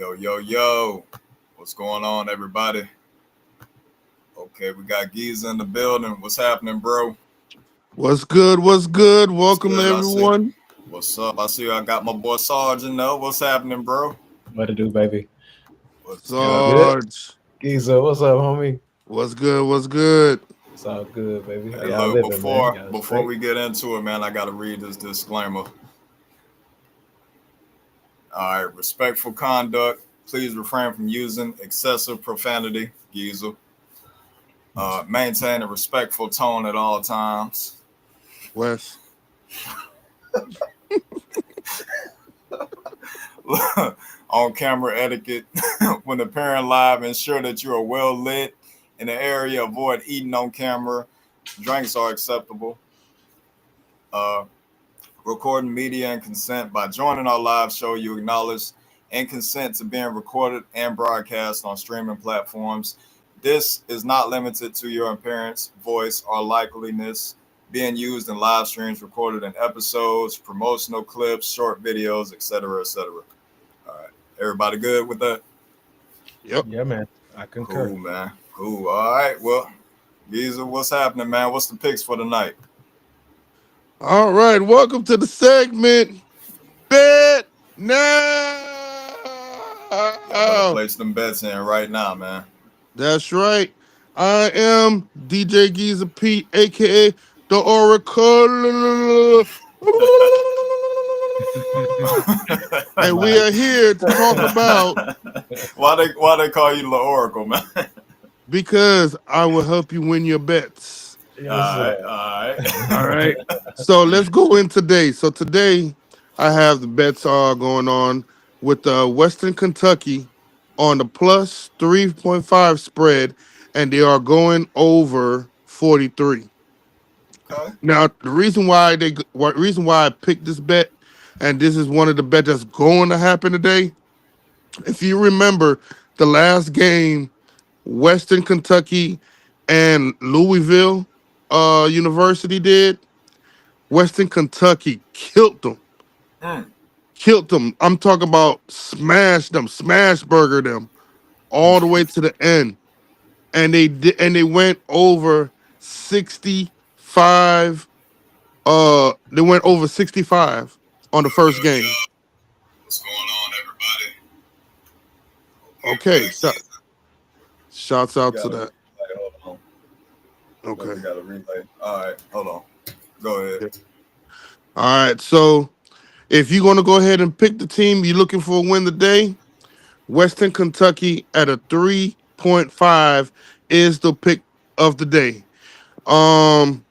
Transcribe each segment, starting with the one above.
Yo, yo, yo. What's going on, everybody? Okay, we got Giza in the building. What's happening, bro? What's good? What's good? What's Welcome good? I see. everyone. What's up? I see I got my boy Sarge in there. What's happening, bro? What to do, baby? What's good? Good. Sarge. Giza, what's up, homie? What's good? What's good? It's all good, baby. How Hey, y'all look, living, man? before Y'all before straight? we get into it, man, I gotta read this disclaimer. All right, respectful conduct. Please refrain from using excessive profanity, Giza. Maintain a respectful tone at all times. Wes. On camera etiquette. When appearing live, ensure that you are well lit in the area. Avoid eating on camera. Drinks are acceptable. Uh, Recording media and consent. By joining our live show, you acknowledge and consent to being recorded and broadcast on streaming platforms. This is not limited to your appearance, voice, or likeliness being used in live streams, recorded in episodes, promotional clips, short videos, etc., etc. All right. Everybody good with that? Yep. Yeah, man. I concur. Cool, man. Cool. All right. Well, Giza, what's happening, man? What's the picks for tonight? All right. Welcome to the segment. Bet Y'all better now. place them bets in right now, man. That's right. I am DJ Giza Pete, aka the Oracle. And we are here to talk about why they call you the Oracle, man? because I will help you win your bets. All Yes, right, sir. all right. All right. So let's go in today. So today I have the bets are going on with Western Kentucky on the plus 3.5 spread, and they are going over 43. Okay. Now the reason why I picked this bet, and this is one of the bets that's going to happen today. If you remember the last game, Western Kentucky and Louisville University did. Western Kentucky killed them. Mm. Killed them. I'm talking about smashed them, smash burger them all the way to the end. And they did, and they went over 65. They went over 65 on the Yo, yo, first game. yo. What's going on, everybody? Okay, we Okay, got Giza. shouts We out got to a that. replay. Hold on. Look, we Okay. got a replay. All right, hold on. Go ahead. Yeah. All right. So if you're gonna go ahead and pick the team you're looking for a win today, Western Kentucky at a 3.5 is the pick of the day. Um,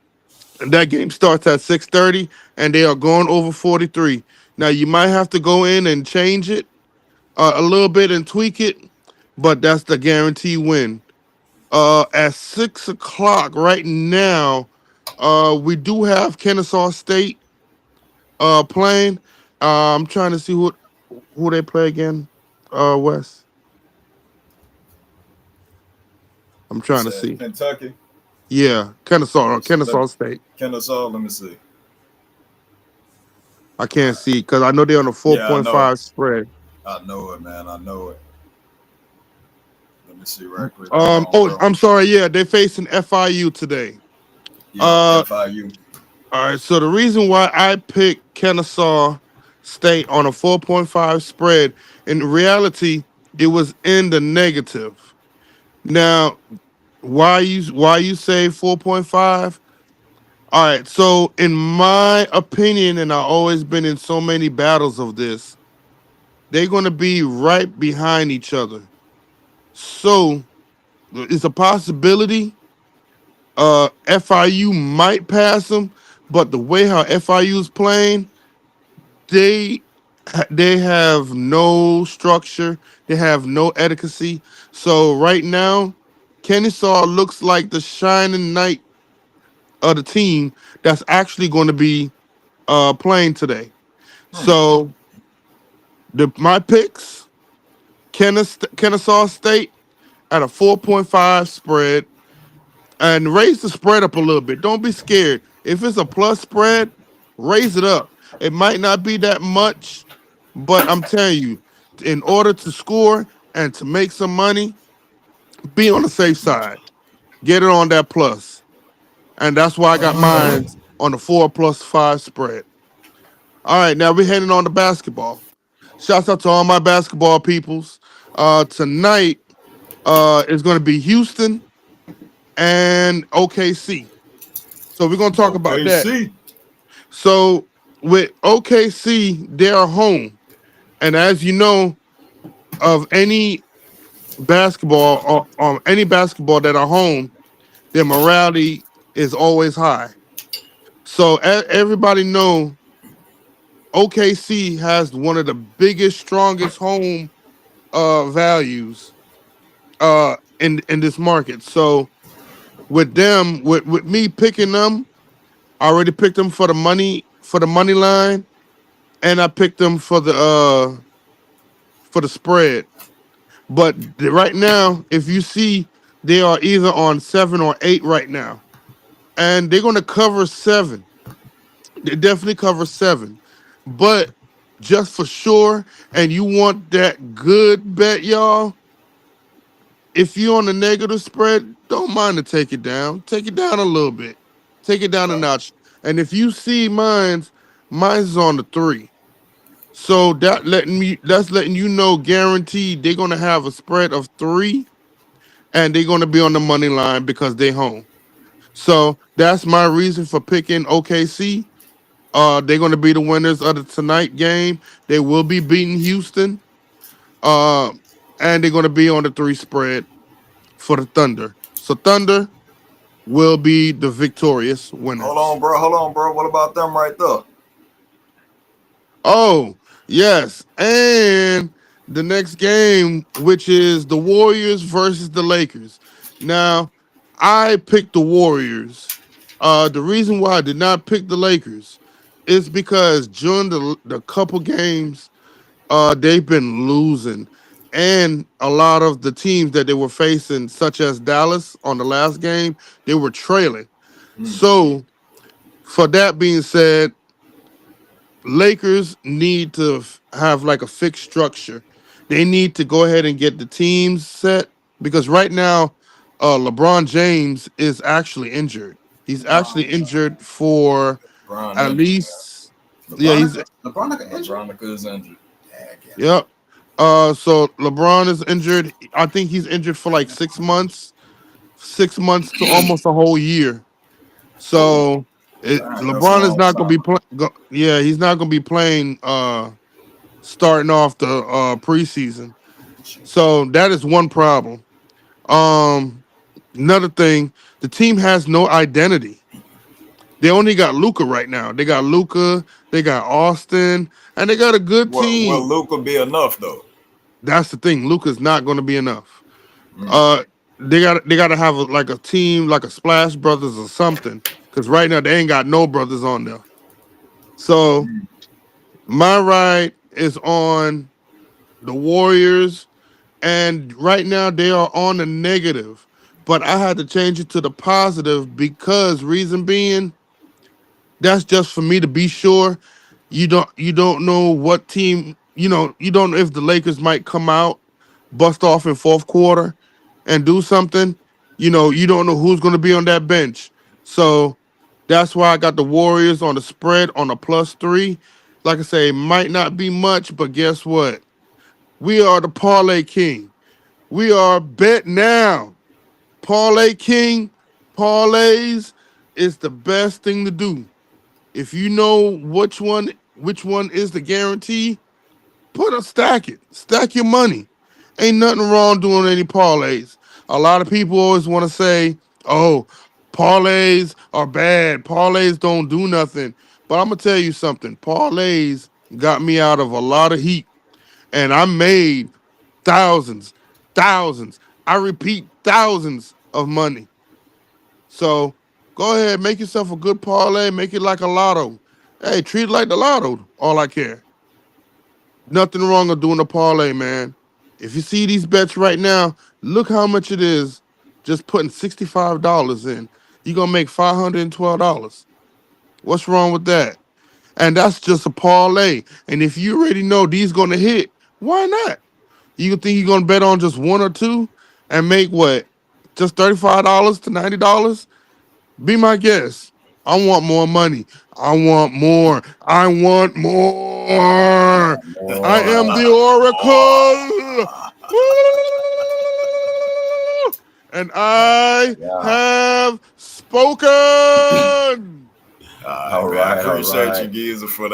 that game starts at 6:30, and they are going over 43. Now you might have to go in and change it a little bit and tweak it, but that's the guarantee win. At 6 o'clock right now, we do have Kennesaw State playing. I'm trying to see who they play again. Wes. I'm You trying to said see. Kentucky. Yeah, Kennesaw State. Kennesaw. Let me see. I All can't right. see because I know they're on a Yeah, I know it. 4.5 spread. I know it, man. I know it. Let me see right quick. Hold on, Oh, bro. I'm sorry. Yeah, they're facing FIU today. Yep, Uh, FIU. all right. So the reason why I picked Kennesaw State on a 4.5 spread, in reality, it was in the negative. Now, why you say 4.5? All right. So in my opinion, and I've always been in so many battles of this, they're going to be right behind each other. So it's a possibility FIU might pass them, but the way how FIU is playing, they they have no structure, they have no etiquette. So right now, Kennesaw looks like the shining knight of the team that's actually going to be playing today. Hmm. So my picks: Kennesaw State at a 4.5 spread, and raise the spread up a little bit. Don't be scared. If it's a plus spread, raise it up. It might not be that much, but I'm telling you, in order to score and to make some money, be on the safe side. Get it on that plus. And that's why I got mine on the 4+5 spread. All right, now we're heading on to basketball. Shouts out to all my basketball peoples. Tonight is going to be Houston and OKC. So we're going to talk about Okay, that. see. So with OKC, they're home. And as you know, of any basketball or any basketball that are home, their morality is always high. So everybody know OKC has one of the biggest, strongest home values in this market. So with them, with me picking them, I already picked them for the money line, and I picked them for the spread. But right now, if you see, they are either on 7 or 8 right now, and they're going to cover 7. They definitely cover 7, but just for sure, and you want that good bet, y'all. If you're on the negative spread, don't mind to take it down. Take it down a little bit. Take it down a notch. And if you see mine's is on the 3. So that's letting you know guaranteed they're gonna have a spread of 3 and they're gonna be on the money line because they home. So that's my reason for picking OKC. They're gonna be the winners of the tonight game. They will be beating Houston. Uh, and they're gonna be on the 3 spread for the Thunder. So Thunder will be the victorious Hold winners. on, bro. Hold on, bro. What about them right there? Oh, yes. And the next game, which is the Warriors versus the Lakers. Now, I picked the Warriors. The reason why I did not pick the Lakers is because during the couple games, they've been losing. And a lot of the teams that they were facing, such as Dallas on the last game, they were trailing. Mm. So, for that being said, Lakers need to have like a fixed structure. They need to go ahead and get the teams set because right now, LeBron James is actually injured. He's actually injured for LeBron at injured. least, yeah, he's LeBron is injured. yep. So LeBron is injured. I think he's injured for like 6 months, 6 months to almost a whole year. Oh, So that's a LeBron is long not gonna time. be yeah, he's not gonna be playing starting off the preseason. So that is one problem. Um Another thing, the team has no identity. They only got Luca right now. They got Luca, they got Austin, and they got a good Will team. Luca be enough though? That's the thing. Luca's not gonna be enough. Mm. Uh they gotta have like a team, like a Splash Brothers or something. Cause right now they ain't got no brothers on there. So my ride is on the Warriors, and right now they are on the negative. But I had to change it to the positive because reason being, that's just for me to be sure. You don't know what team, you don't know if the Lakers might come out, bust off in fourth quarter and do something. You don't know who's gonna be on that bench. So that's why I got the Warriors on the spread on a +3. Like I say, it might not be much, but guess what? We are the parlay king. We are bet now. Parlay king, parlays is the best thing to do. If you know which one is the guarantee, stack it. Stack your money. Ain't nothing wrong doing any parlays. A lot of people always want to say, "Oh, parlays are bad. Parlays don't do nothing." But I'm gonna tell you something. Parlays got me out of a lot of heat, and I made thousands, thousands. I repeat, thousands of money. So go ahead, make yourself a good parlay. Make it like a lotto. Hey, treat it like the lotto. All I care. Nothing wrong with doing a parlay, man. If you see these bets right now, look how much it is. Just putting $65 in. You're gonna make $512. What's wrong with that? And that's just a parlay. And if you already know these gonna hit, Why not? You think you're gonna bet on just one or two and make what? Just $35 to $90? Be my guest. I want more money. I want more. I want more. Want I am more. the Oracle. And I Yeah. have spoken. All right, All man. I right, all appreciate you, right. Geezer, for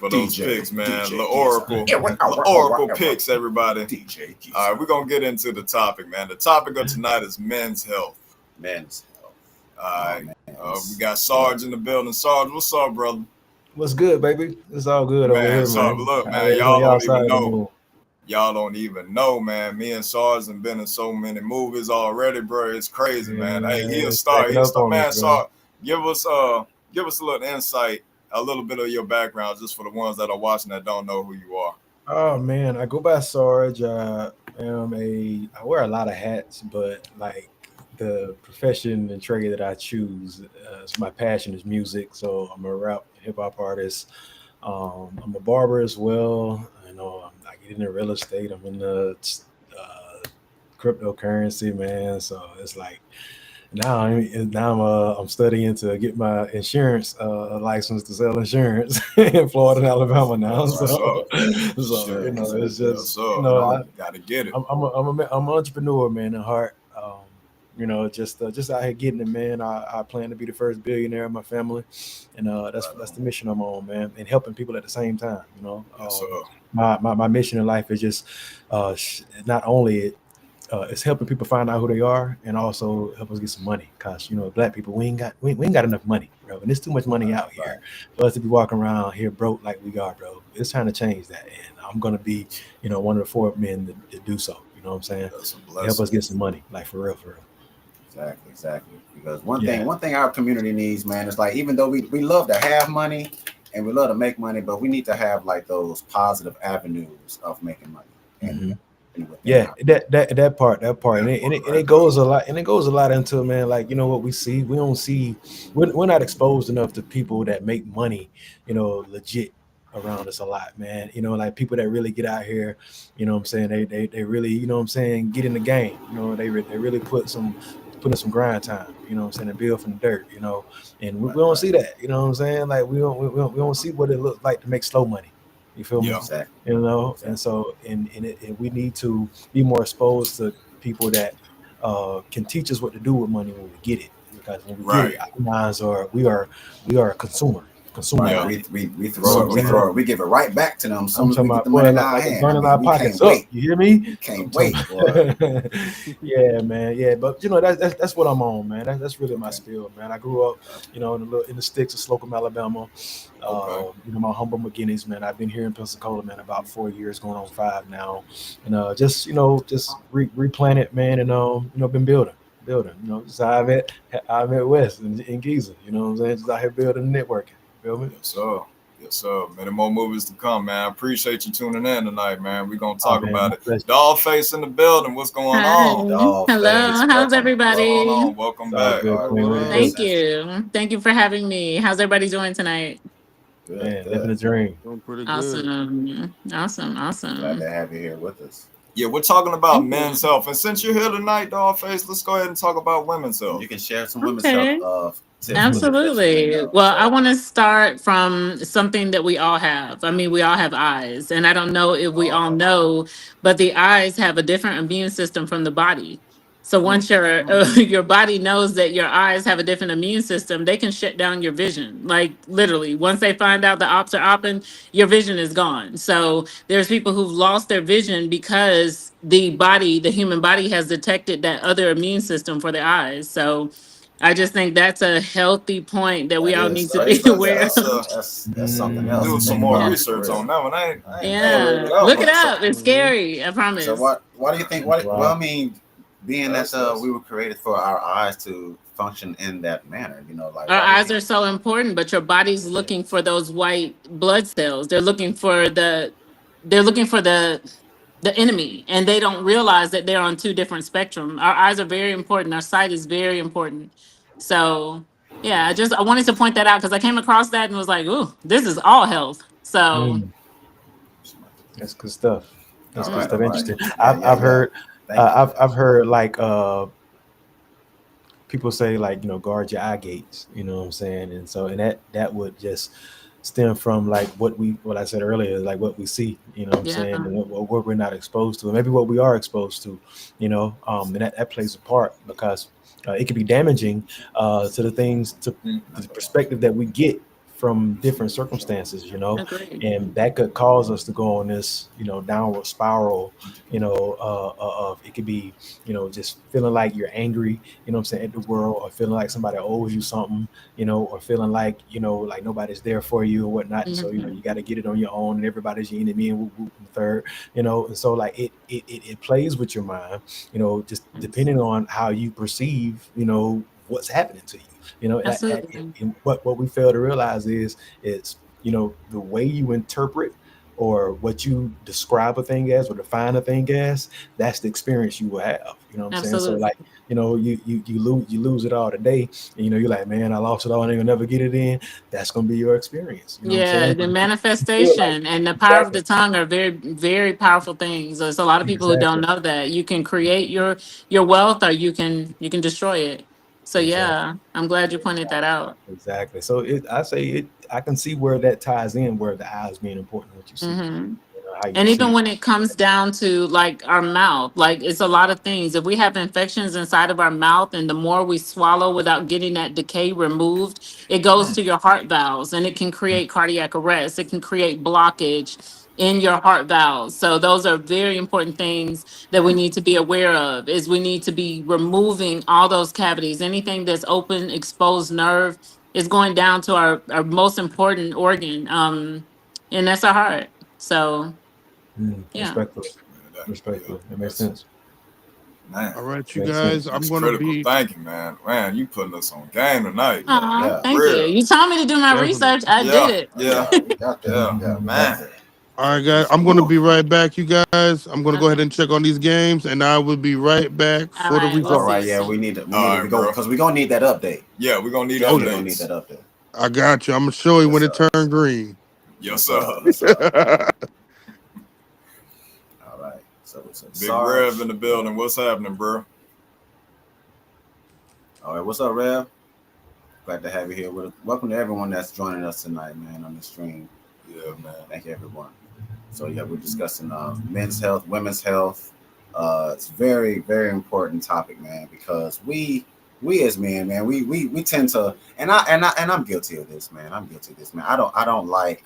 those DJ, picks, man. The DJ Giza. Oracle, Era, the era, era, Oracle era. picks, everybody. DJ Giza. All right, we're gonna get into the topic, man. The topic of tonight is men's health. Men's health. All Oh right, man. we got Sarge in the building. Sarge, what's up, brother? What's good, baby? It's all good over Man, here, Sarge, man. look, How man, is on y'all y'all don't even side of the know. moon? Y'all don't even know, man. Me and Sarge have been in so many movies already, bro. It's crazy, man. Hey, he Yeah, a it's star. stacking He a up star, on us, man. bro. Sarge, give us a little insight, a little bit of your background, just for the ones that are watching that don't know who you are. Oh man, I go by Sarge. I wear a lot of hats, but like the profession and trade that I choose, my passion is music. So I'm a rap hip hop artist. I'm a barber as well. I get into real estate. I'm in the uh, cryptocurrency, man. So it's like I'm studying to get my insurance license to sell insurance in Florida and Alabama now. That's what's So, up. so Shit. it's Yes, just sir. Gotta get it. I'm an entrepreneur, man, at heart. Just out here getting it, man. I plan to be the first billionaire in my family, and that's the mission I'm on, man, and helping people at the same time. Yes, sir. My mission in life is just not only it's helping people find out who they are and also help us get some money. Cause black people we ain't got enough money, bro. And there's too much money out Right. here for us to be walking around here broke like we are, bro. It's time to change that, and I'm gonna be one of the four men that do so. You know what I'm saying? That's a To help us blessing. get some money, like for real, for real. Exactly, exactly. Because Yeah. one thing our community needs, man, is like even though we love to have money and we love to make money, but we need to have like those positive avenues of making money. hmm And within Yeah, our that part, and That it, and part it, and right it goes a lot, and it goes a lot into it, man. Like what we see, we don't see, we're not exposed enough to people that make money, legit around us a lot, man. Like people that really get out here, what I'm saying, they really, what I'm saying, get in the game. They really put in some grind time, what I'm saying, and build from the dirt, and we don't right. see that, what I'm saying. Like we don't see what it looks like to make slow money. You feel me? Yeah. Exactly. And Exactly. so and we need to be more exposed to people that can teach us what to do with money when we get it, because when we get it, Right. our minds are we are a consumer Right. Yeah. minded. We You know what throw I'm it, we saying? throw it, we give it right back to them as I'm soon as we talking get the about, money boy, in like, our like it's hand. I burning mean, our we can't pockets up. wait. You hear me? We I'm can't talking wait, boy. about, yeah, man, yeah. But that's what I'm on, man. That's really my Okay. spiel, man. I grew up, in the sticks of Slocum, Alabama. Okay. My humble beginnings, man. I've been here in Pensacola, man, about 4 years, going on 5 now, and just replanted, man, and been building. Just how I met West in Giza. You know what I'm saying? Just out here building and networking. Feel me? Yes, sir. Yes, sir. Many more movies to come, man. Appreciate you tuning in tonight, man. We're gonna Oh talk man, about my it. pleasure. Dollface in the building. What's going Hi. on? Dog face. Hello. How's Welcome. What's going everybody? on? Welcome It's all back. good, All What Queen. What it right. do? Thank Since you. Thank you for having me. How's everybody doing tonight? good, Man, living good. a dream. doing pretty good. Awesome. Awesome. Glad to Awesome. have you here with us. Yeah, we're talking about Thank you. men's health. And since you're here tonight, Dollface, let's go ahead and talk about women's And health. you can share some women's health Okay. tips with us that you may Absolutely. know. Well, I So, want to start from something that we all have. I mean, we all have eyes, and I don't know if we all all have know, but the eyes have a different immune system from the body. So mm, once your mm, your body knows that your eyes have a different immune system, they can shut down your vision. Like literally, once they find out the ops are open, your vision is gone. So there's people who've lost their vision because the human body has detected that other immune system for the eyes. So I just think that's a healthy point that we that all is need to that be is aware That's of. that's something I'm else doing to some think more about Yeah. for research real. on that one. I ain't heard Yeah. of that Look it one. up. It's Hmm. scary. I So promise. what do you think? That's Well, wild. I mean, being that That's we were created for our eyes to function in that manner, like Our why do you eyes think? are so important, but your body's looking for those white blood cells. They're looking for the enemy, and they don't realize that they're on two different spectrum. Our eyes are very important. Our sight is very important. So yeah, I wanted to point that out because I came across that and was like, "Ooh, this is all health." So Mm, that's good stuff. That's All good right, stuff. all right. Interesting. Yeah, yeah, I've yeah. heard Thank you for that. I've heard like people say like guard your eye gates, you know what I'm saying, and so and that would just stem from like what I said earlier, like what we see, you know what I'm Yeah, saying, and what we're not exposed to, and maybe what we are exposed to, and that plays a part because it can be damaging to the things to the perspective that we get from different circumstances, agreed. and that could cause us to go on this downward spiral, of it could be just feeling like you're angry, what I'm saying, at the world, or feeling like somebody owes you something, or feeling like, like nobody's there for you or whatnot. And so, Mhm. you got to get it on your own and everybody's your enemy and whoop, whoop, and third, and so like it plays with your mind, just depending on how you perceive, what's happening to you, Absolutely. and what we fail to realize is, the way you interpret or what you describe a thing as or define a thing as, that's the experience you will have. You know what I'm saying? So Absolutely. like, you lose it all today, and you're like, man, I lost it all, and I ain't gonna never get it in. That's gonna be your experience. You know what I'm Yeah, saying? the You feel like manifestation and the power of exactly, the tongue are very, very powerful things. There's a lot of people who don't exactly, know that you can create your wealth, or you can destroy it. So exactly, yeah, I'm glad you pointed that out. exactly. So I say it. I can see where that ties in, where the eyes being important, what you see, Hmm. how you And even perceive. when it comes down to like our mouth, like it's a lot of things. If we have infections inside of our mouth, and the more we swallow without getting that decay removed, it goes to your heart valves and it can create cardiac arrest. It can create blockage in your heart valves. So those are very important things that we need to be aware of. Is we need to be removing all those cavities. Anything that's open, exposed nerve is going down to our most important organ. And that's our heart. So yeah. Respectfully, Yeah, yeah, respectfully, it makes that's sense. man. All right, you Makes guys. sense. I'm That's gonna critical be thinking, man. Man, you putting us on game tonight. Yeah, Aw, yeah, thank you. Real. You told me to do my definitely. research. I did Yeah, it. oh, yeah, yeah. We got that. yeah. Yeah, we got Man. that. All right, guys. Just I'm gonna woo. be right back, you guys. I'm gonna go ahead Okay. and check on these games, and I will be right back All for the right. We'll All see right, you results. yeah. soon. We need All to right, go bro. because we're gonna need that update. Yeah, we're gonna need Oh Definitely yeah, gonna need updates. that update. I got you. I'm gonna show you Yes, when it sir. turned green. Yes, Yes, sir. sir. Yes, sir. All right. So Big Rev Sarge. in the building. What's happening, bro? All right. What's up, Rev? Glad to have you here with us. Welcome to everyone that's joining us tonight, man, on the stream. Yeah, man. Thank you, everyone. So yeah, we're discussing men's health, women's health. It's very, very important topic, man, because we as men, man, we tend to, and I'm guilty of this, man. I'm guilty of this, man. I don't like.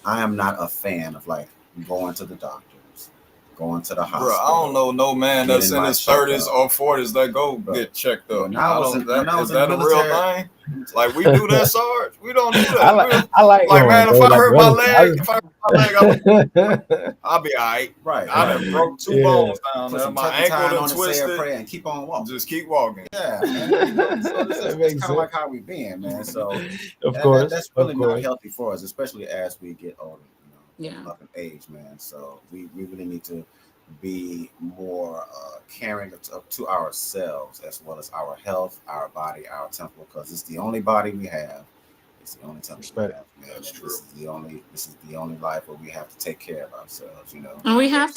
I am not a fan of like going to the doctors, going to the Bro, I don't hospital, know no man that's getting in my his 30s checkup, or 40s that go bro. get checked up. I don't When that I is was in the that a real military, thing? Like we do that, Sarge? We don't do I that. like We I like like going, man, if bro. I Like hurt my honestly, leg, if I hurt my leg, I'll be all right. right, I right. done broke two yeah, bones down Put there. some My ankle turpentine done on it, say a twisted. prayer, and keep on walking. Just keep walking. Yeah, man. So this is that it's makes kind of like sense. how we been, man. So Of course, that's of really not course. healthy for us, especially as we get older, Yeah. up in age, man. So we really need to be more caring to ourselves as well as our health, our body, our temple, because it's the only body we have. It's the only temple we Respect. have, man. That's And true. this is the only life where we have to take care of ourselves. And we have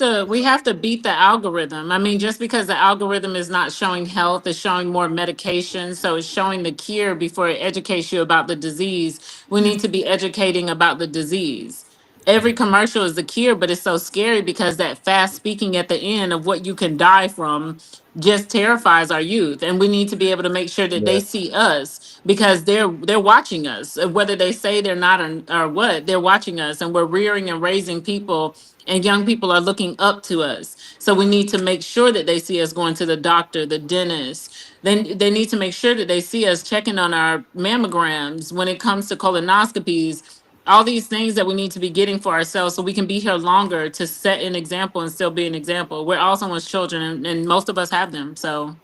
to beat the algorithm. I mean, just because the algorithm is not showing health, it's showing more medication. So it's showing the cure before it educates you about the disease. We need to be educating about the disease. Every commercial is the cure, but it's so scary because that fast speaking at the end of what you can die from just terrifies our youth. And we need to be able to make sure that they Yeah, see us because they're watching us. Whether they say they're not or what, they're watching us, and we're rearing and raising people, and young people are looking up to us. So we need to make sure that they see us going to the doctor, the dentist. Then they need to make sure that they see us checking on our mammograms when it comes to colonoscopies, all these things that we need to be getting for ourselves so we can be here longer to set an example and still be an example. We're all someone's children, and most of us have them. So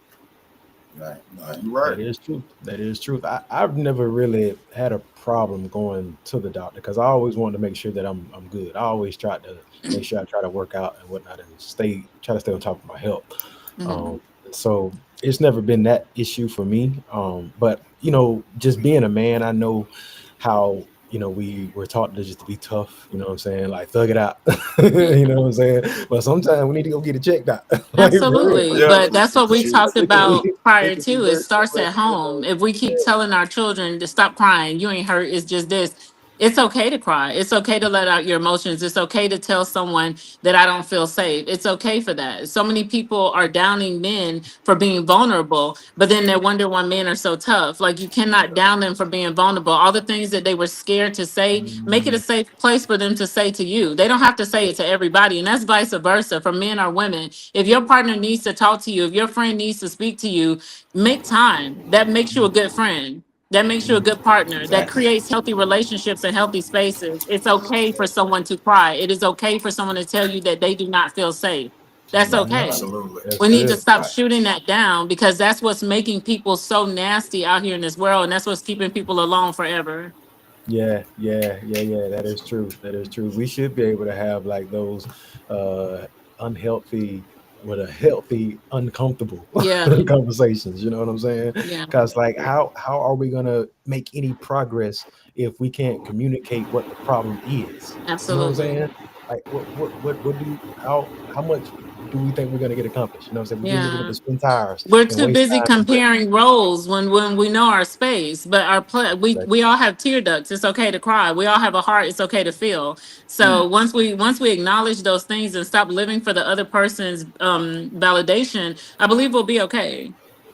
Right, Nah, right. you right. that is truth. That is truth. I've never really had a problem going to the doctor because I always wanted to make sure that I'm good. I always tried to make sure I try to work out and whatnot and try to stay on top of my health. mhm. Um, so it's never been that issue for me. But just being a man, I know how we're taught to just to be tough, you know what I'm saying? Like thug it out. You know what I'm saying? But sometimes we need to go get it checked out. Like for real. Absolutely. Yeah. But that's what we talked It can about be it prior can be to. It very starts at home. If we keep telling our children to stop crying, you ain't hurt, it's just this. It's okay to cry. It's okay to let out your emotions. It's okay to tell someone that I don't feel safe. It's okay for that. So many people are downing men for being vulnerable, but then they wonder why men are so tough. Like you cannot down them for being vulnerable. All the things that they were scared to say, make it a safe place for them to say to you. They don't have to say it to everybody, and that's vice versa for men or women. If your partner needs to talk to you, if your friend needs to speak to you, make time. That makes you a good friend. That makes you a good partner. That Exactly. creates healthy relationships and healthy spaces. It's okay for someone to cry. It is okay for someone to tell you that they do not feel safe. That's Right. okay. Absolutely. That's We need to good. stop Right. shooting that down because that's what's making people so nasty out here in this world, and that's what's keeping people alone forever. Yeah. That is true. That is true. We should be able to have like those uh unhealthy with a healthy, uncomfortable Yeah, conversations. You know what I'm saying? yeah, Because like how are we gonna make any progress if we can't communicate what the problem is? You know what I'm absolutely. saying? Like what do you how much do we think we're gonna get accomplished? You know what I'm saying? We're just looking Yeah. to spin tires We're and too waste busy time and breath. comparing roles when we know our space. But Like, we all have tear ducts. It's okay to cry. We all have a heart. It's okay to feel. Mm. So once we acknowledge those things and stop living for the other person's validation, I believe we'll be okay.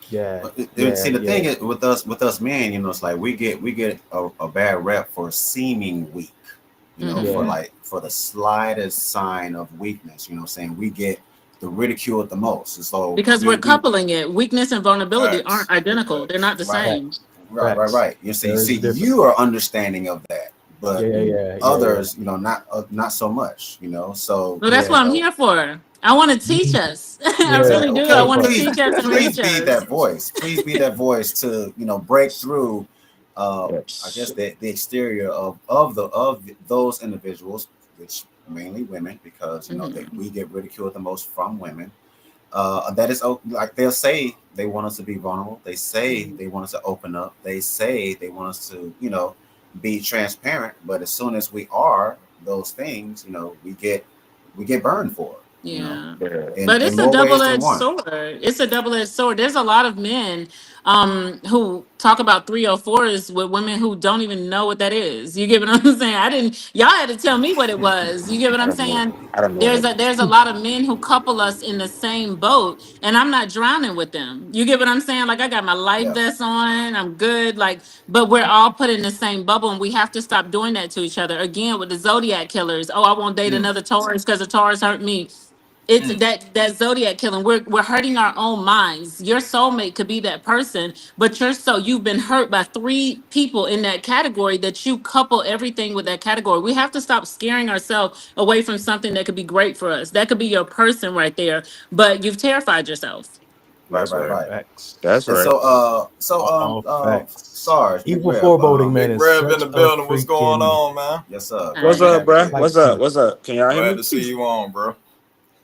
yeah, See, yeah, the yeah, thing is with us men, it's like we get a bad rep for seeming weak, for Hmm. yeah. like for the slightest sign of weakness. You know what I'm saying? We get the ridiculed the most. And so Because we're we coupling it. Weakness and vulnerability aren't Facts. Big identical. They're facts. not the right, same. Facts, right, facts. right. You see, There is a difference. you are understanding of that, Yeah, but yeah. others, not so much. So Well, that's Yeah, what I'm here for. I want to teach mhm, us. I yeah. really exactly. do. I That Okay, want to part. please, teach us and please reach be us. that voice. Please be that voice to break through. I guess Yes. the exterior of those individuals, which mainly women, because Mhm. we get ridiculed the most from women. That is like they'll say they want us to be vulnerable. They say they want us to open up. They say they want us to be transparent. But as soon as we are those things, we get burned for it. Yeah. Yeah. But In it's a more ways than double-edged one. sword. It's a double-edged sword. There's a lot of men who talk about 304s with women who don't even know what that is. You get what I'm saying? I didn't y'all had to tell me what it was. You get what I I'm don't know. saying? I don't know There's that. a lot of men who couple us in the same boat and I'm not drowning with them. You get what I'm saying? Like I got my life Yeah. vest on, I'm good, like, but we're all put in the same bubble and we have to stop doing that to each other. Again with the Zodiac killers. Oh, I won't date Mm, another Taurus because the Taurus hurt me. It's mm, that zodiac killing. We're hurting our own minds. Your soulmate could be that person, but you've been hurt by three people in that category that you couple everything with that category. We have to stop scaring ourselves away from something that could be great for us. That could be your person right there, but you've terrified yourself. right, That's right, right. right. Facts. That's And right. All facts. Sarge, Big Evil Rev, foreboding, Big man, is Rev in such the a building. What's going freaking on, man? yes, sir. All What's Glad to right. up, have you bruh? here. like What's up? to What's up? Can y'all hear Glad me? to see you on, bro.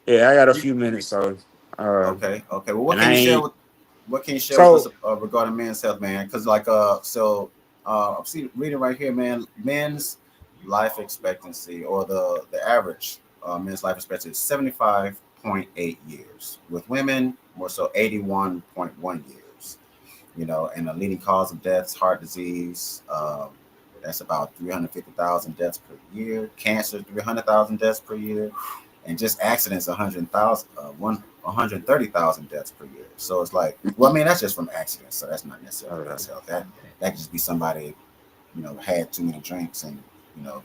Yeah, I got a You few minutes, so uh, Okay, okay. Well, and I ain't what can you share with us so regarding men's health, man? Because I'm reading right here, man. Men's life expectancy, or the average men's life expectancy is 75.8 years. With women, more so 81.1 years. And the leading cause of deaths, heart disease. That's about 350,000 deaths per year. Cancer, 300,000 deaths per year, and just accidents 130,000 deaths per year. So it's like, well, I mean, that's just from accidents, so that's not necessarily uh, men's health. That could just be somebody had too many drinks and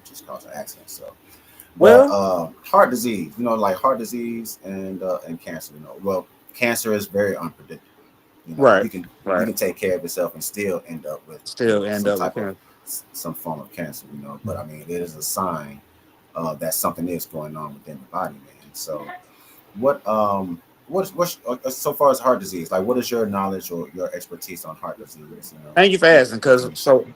just caused an accident. So, but well, heart disease, like heart disease and cancer. Well, cancer is very unpredictable. right, You can right. take care of yourself and still end up with Still end some up with type of him. some form of cancer. But I mean, it is a sign that something is going on within the body, man. So what so far as heart disease, like what is your knowledge or your expertise on heart disease? Thank you for What, asking, what can because you share? so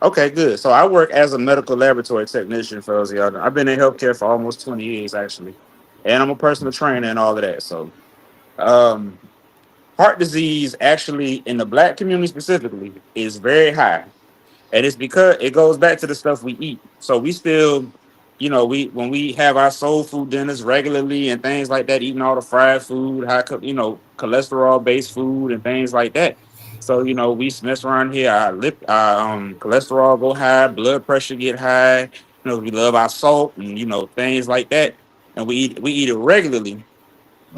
okay, good. So I work as a medical laboratory technician for those of y'all. I've been in healthcare for almost 20 years actually. And I'm a personal trainer and all of that. So um heart disease actually in the black community specifically is very high. And it's because it goes back to the stuff we eat. So we still, we when we have our soul food dinners regularly and things like that, eating all the fried food, cholesterol based food and things like that. So we mess around here. Our cholesterol go high, blood pressure get high. We love our salt and things like that, and we eat it regularly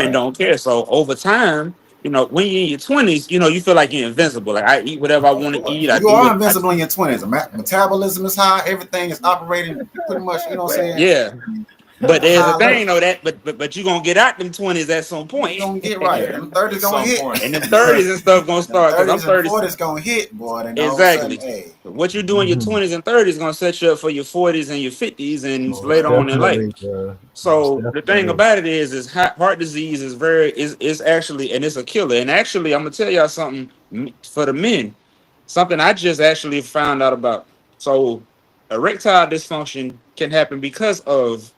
and Right. don't care. So over time, when you're in your 20s, you feel like you're invincible. Like I eat whatever I Of want to course. eat. I You do are what I invincible in your 20s. Metabolism is high. Everything is operating pretty much, you know what I'm saying, yeah. at But a there's a high thing level. though but you're gonna get out them 20s at some You're point. going to get right. Yeah, Them 30s at going to some hit. point. And them 30s and stuff gonna Them start because I'm 30s and 30. 40s going to hit, boy. And all of a sudden, Exactly. hey, What you do in your Mhm. 20s and 30s is gonna set you up for your 40s and your 50s and Most later on in life. definitely, bro. Most So the thing definitely. about it is heart disease is actually, and it's a killer. And actually, I'm gonna tell y'all something for the men, something I just actually found out about. So erectile dysfunction can happen because of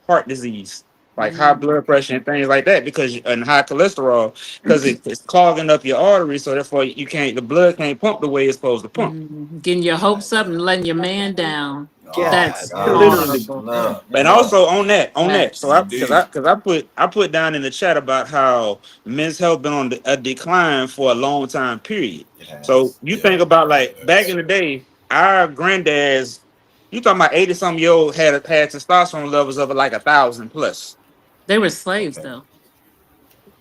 heart disease, like high Mm-hmm. blood pressure and things like that, and high cholesterol, because it's clogging up your arteries, so therefore the blood can't pump the way it's supposed to pump. Getting your right, hopes up and letting your man down. oh my God That's gosh, Literally. horrible. look, And look, also on that, so Indeed. I put down in the chat about how men's health been on a decline for a long time period. it So has. you Yeah, think about yeah, like it back is. in the day, our granddads, you talking about 80 something year old had testosterone levels of like 1,000 plus. They were slaves Okay. though.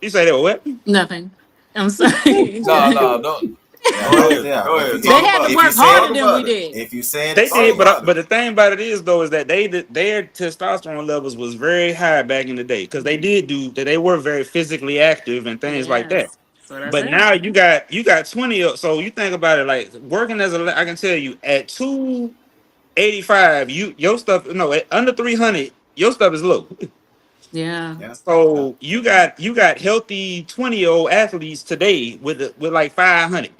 You say they were what? Nothing. I'm sorry. No, no, don't. Yeah, Go don't, ahead. yeah. Go If ahead. you, They Talk had to about if it. you work said, Talk harder than we about it. did. if you said it, They Talk did, say it. about it. but the thing about it is though is that their testosterone levels was very high back in the day because they were very physically active and things like that. Yes. So that's But it. now you got 20. So you think about it, like working I can tell you at 285, your stuff no at under 300, your stuff is low. Yeah. Yeah, yeah. So you got healthy 20-year-old athletes today with like 500.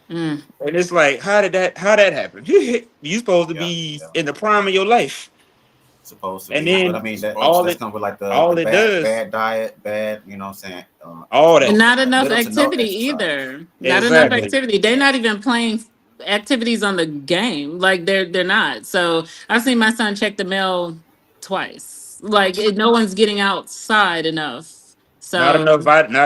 Mm. And it's like, how that happen? You supposed to Yeah, be yeah. in the prime of your life, Supposed to and be, but I then mean Supposed all that's to. it come with like the all it bad does, bad diet, bad, you know what I'm saying, all And that not enough little to no activity exercise. either. Not enough Right. exactly. activity. They're Yeah. not even playing activities on the game. Like they're not. So I've seen my son check the mail twice. Like no one's getting outside enough. So Not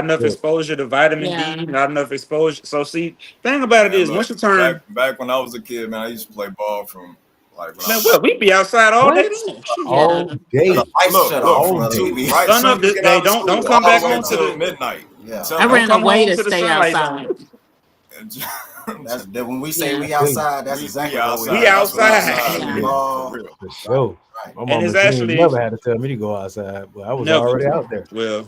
enough Yeah. exposure to vitamin yeah. D, not enough exposure. So see, thing about it Man, is, look, once you back turn, back when I was a kid, man, I used to play ball from like when I man, was well, we be outside all day What? long. Shoot. Yeah. All The day. lights look, shut look off, from All brother. day. two We right as Sun soon up, as we get out they of don't school come all back the way on to till the yeah. midnight. Yeah. I Till don't ran come away home to to the stay sunlight outside. zone. That's that when we say Yeah. we Hey, outside, that's we exactly what we We outside. mean. That's We what outside, outside outside, Yeah. mean for ball. real. for Right, sure. right. My and mama, it's she ain't actually never had to tell me to go outside, but I was never. already out there. Well,